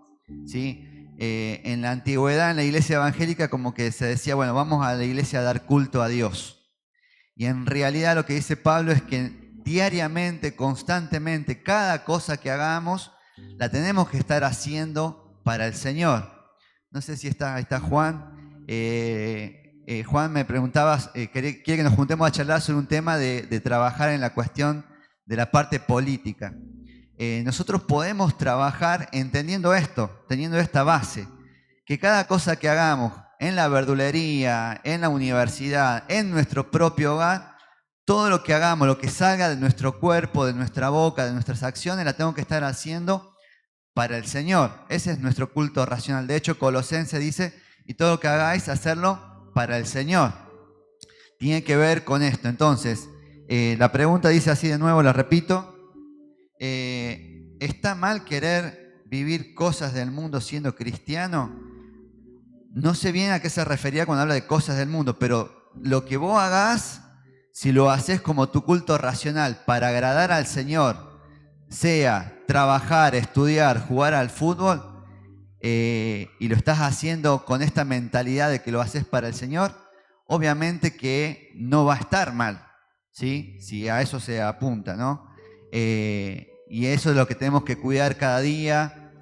¿sí? En la antigüedad, en la iglesia evangélica, como que se decía, bueno, vamos a la iglesia a dar culto a Dios. Y en realidad lo que dice Pablo es que diariamente, constantemente, cada cosa que hagamos, la tenemos que estar haciendo para el Señor. No sé si está Juan. Juan, me preguntabas, quiere que nos juntemos a charlar sobre un tema de trabajar en la cuestión de la parte política. Nosotros podemos trabajar entendiendo esto, teniendo esta base, que cada cosa que hagamos en la verdulería, en la universidad, en nuestro propio hogar, todo lo que hagamos, lo que salga de nuestro cuerpo, de nuestra boca, de nuestras acciones, la tengo que estar haciendo para el Señor. Ese es nuestro culto racional. De hecho, Colosenses dice, y todo lo que hagáis, hacerlo para el Señor. Tiene que ver con esto. Entonces, la pregunta dice así de nuevo, la repito. ¿Está mal querer vivir cosas del mundo siendo cristiano? No sé bien a qué se refería cuando habla de cosas del mundo, pero lo que vos hagas, si lo haces como tu culto racional para agradar al Señor, sea trabajar, estudiar, jugar al fútbol, y lo estás haciendo con esta mentalidad de que lo haces para el Señor, obviamente que no va a estar mal, ¿sí? Si a eso se apunta, ¿no? Y eso es lo que tenemos que cuidar cada día,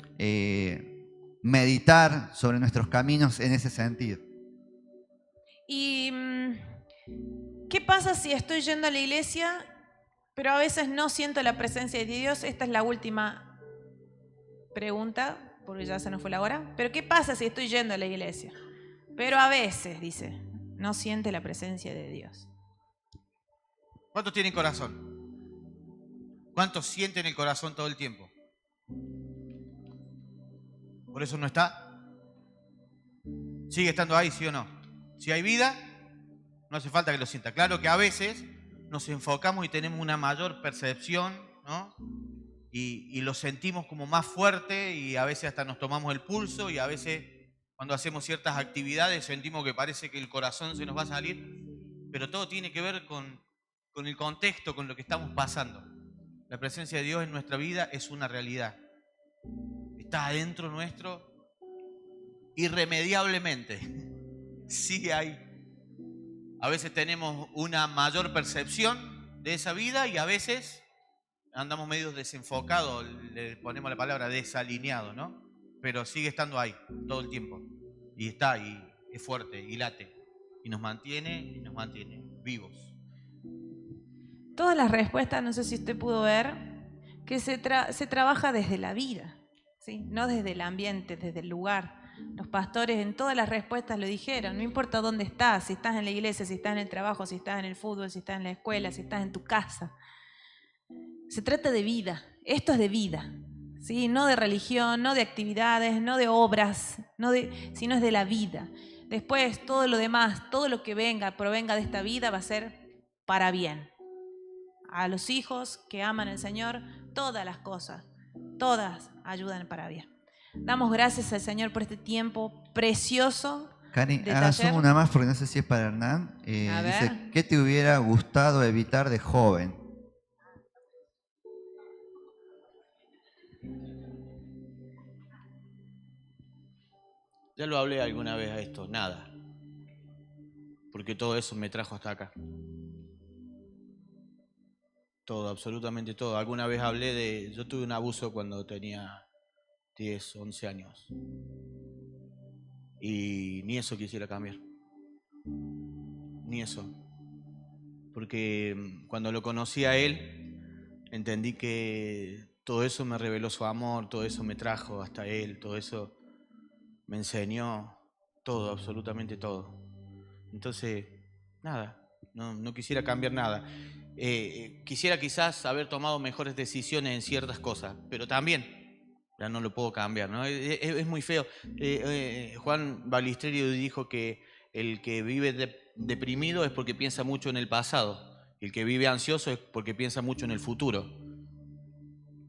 meditar sobre nuestros caminos en ese sentido. ¿Y qué pasa si estoy yendo a la iglesia, pero a veces no siento la presencia de Dios? Esta es la última pregunta, porque ya se nos fue la hora. Pero ¿qué pasa si estoy yendo a la iglesia? Pero a veces, dice, no siente la presencia de Dios. ¿Cuántos tienen corazón? ¿Cuántos sienten el corazón todo el tiempo? ¿Por eso no está? ¿Sigue estando ahí, sí o no? Si hay vida, no hace falta que lo sienta. Claro que a veces nos enfocamos y tenemos una mayor percepción, ¿no? Y lo sentimos como más fuerte y a veces hasta nos tomamos el pulso y a veces cuando hacemos ciertas actividades sentimos que parece que el corazón se nos va a salir, pero todo tiene que ver con el contexto, con lo que estamos pasando. La presencia de Dios en nuestra vida es una realidad. Está adentro nuestro irremediablemente. Sí hay. A veces tenemos una mayor percepción de esa vida y a veces andamos medio desenfocados, le ponemos la palabra desalineado, ¿no? Pero sigue estando ahí todo el tiempo. Y está ahí, es fuerte y late. Y nos mantiene vivos. Todas las respuestas, no sé si usted pudo ver, que se trabaja desde la vida, ¿sí? No desde el ambiente, desde el lugar. Los pastores en todas las respuestas lo dijeron, no importa dónde estás, si estás en la iglesia, si estás en el trabajo, si estás en el fútbol, si estás en la escuela, si estás en tu casa. Se trata de vida, esto es de vida, ¿sí? No de religión, no de actividades, no de obras, sino es de la vida. Después todo lo demás, todo lo que provenga de esta vida va a ser para bien. A los hijos que aman al Señor, todas las cosas, todas ayudan para bien. Damos gracias al Señor por este tiempo precioso. Cari, hagas una más porque no sé si es para Hernán. Dice, ¿qué te hubiera gustado evitar de joven? Ya lo hablé alguna vez a esto, nada. Porque todo eso me trajo hasta acá. Todo, absolutamente todo. Alguna vez hablé de... Yo tuve un abuso cuando tenía 10, 11 años. Y ni eso quisiera cambiar. Ni eso. porque cuando lo conocí a él, entendí que todo eso me reveló su amor, todo eso me trajo hasta él, todo eso me enseñó todo, absolutamente todo. Entonces, nada, no quisiera cambiar nada. Quisiera quizás haber tomado mejores decisiones en ciertas cosas, pero también ya no lo puedo cambiar, ¿no? Es muy feo. Juan Balisterio dijo que el que vive deprimido es porque piensa mucho en el pasado, y el que vive ansioso es porque piensa mucho en el futuro.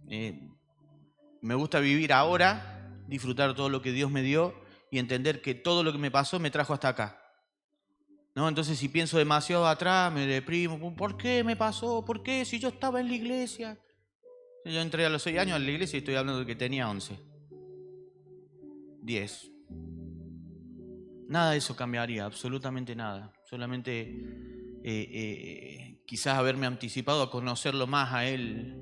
Me gusta vivir ahora, disfrutar todo lo que Dios me dio y entender que todo lo que me pasó me trajo hasta acá, ¿no? Entonces, si pienso demasiado atrás, me deprimo. ¿Por qué me pasó? ¿Por qué? Si yo estaba en la iglesia. Yo entré a los 6 años a la iglesia y estoy hablando de que tenía 11. 10. Nada de eso cambiaría, absolutamente nada. Solamente quizás haberme anticipado a conocerlo más a él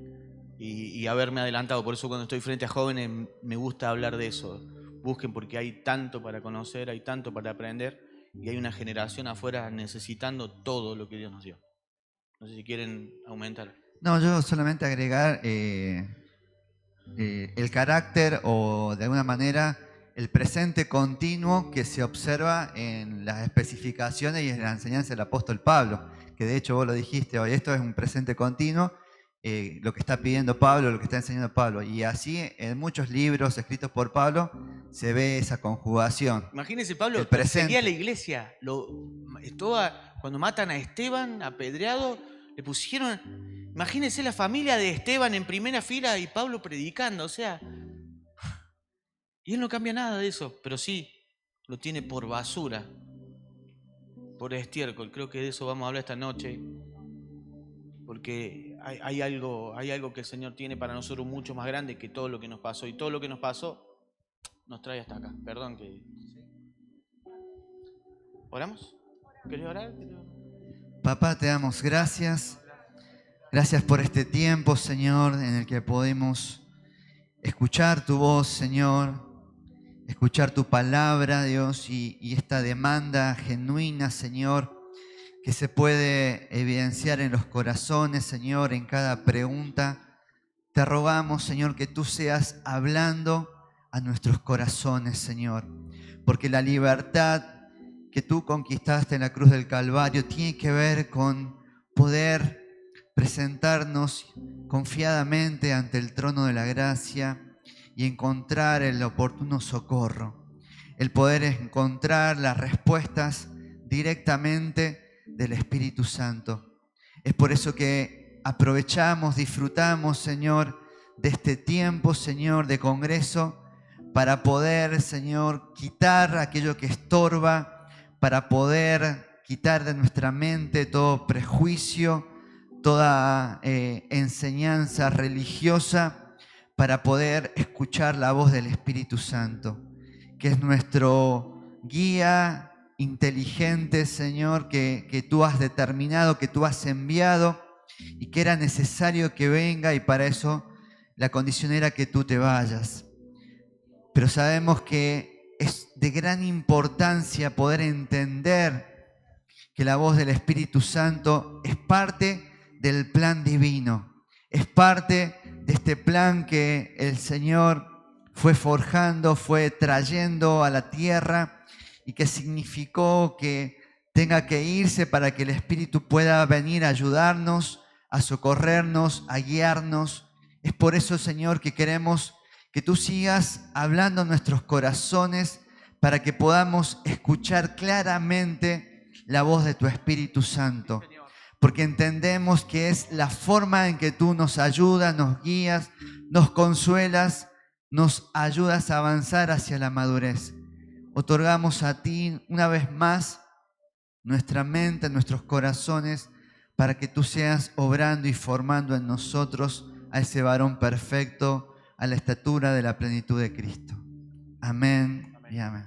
y haberme adelantado. Por eso cuando estoy frente a jóvenes me gusta hablar de eso. Busquen, porque hay tanto para conocer, hay tanto para aprender y hay una generación afuera necesitando todo lo que Dios nos dio. No sé si quieren aumentar. No, yo solamente agregar el carácter o de alguna manera el presente continuo que se observa en las especificaciones y en la enseñanza del apóstol Pablo, que de hecho vos lo dijiste hoy, esto es un presente continuo, lo que está pidiendo Pablo, lo que está enseñando Pablo, y así en muchos libros escritos por Pablo se ve esa conjugación. Imagínense, Pablo, el presente. seguía la iglesia, cuando matan a Esteban, apedreado, le pusieron... Imagínense la familia de Esteban en primera fila y Pablo predicando, o sea... Y él no cambia nada de eso, pero sí lo tiene por basura, por estiércol. Creo que de eso vamos a hablar esta noche, porque hay algo que el Señor tiene para nosotros mucho más grande que todo lo que nos pasó. Y todo lo que nos pasó nos trae hasta acá. Perdón que... ¿Oramos? ¿Querés orar? Papá, te damos gracias. Gracias por este tiempo, Señor, en el que podemos escuchar tu voz, Señor, escuchar tu palabra, Dios, y esta demanda genuina, Señor, que se puede evidenciar en los corazones, Señor, en cada pregunta. Te rogamos, Señor, que tú seas hablando a nuestros corazones, Señor, porque la libertad que tú conquistaste en la cruz del Calvario tiene que ver con poder presentarnos confiadamente ante el trono de la gracia y encontrar el oportuno socorro, el poder encontrar las respuestas directamente del Espíritu Santo. Es por eso que aprovechamos, disfrutamos, Señor, de este tiempo, Señor, de congreso, para poder, Señor, quitar aquello que estorba, para poder quitar de nuestra mente todo prejuicio, toda enseñanza religiosa, para poder escuchar la voz del Espíritu Santo, que es nuestro guía inteligente, Señor, que tú has determinado, que tú has enviado y que era necesario que venga, y para eso la condición era que tú te vayas. Pero sabemos que es de gran importancia poder entender que la voz del Espíritu Santo es parte del plan divino, es parte de este plan que el Señor fue forjando, fue trayendo a la tierra y que significó que tenga que irse para que el Espíritu pueda venir a ayudarnos, a socorrernos, a guiarnos. Es por eso, Señor, que queremos que tú sigas hablando en nuestros corazones para que podamos escuchar claramente la voz de tu Espíritu Santo. Porque entendemos que es la forma en que tú nos ayudas, nos guías, nos consuelas, nos ayudas a avanzar hacia la madurez. Otorgamos a ti una vez más nuestra mente, nuestros corazones, para que tú seas obrando y formando en nosotros a ese varón perfecto, a la estatura de la plenitud de Cristo. Amén y amén.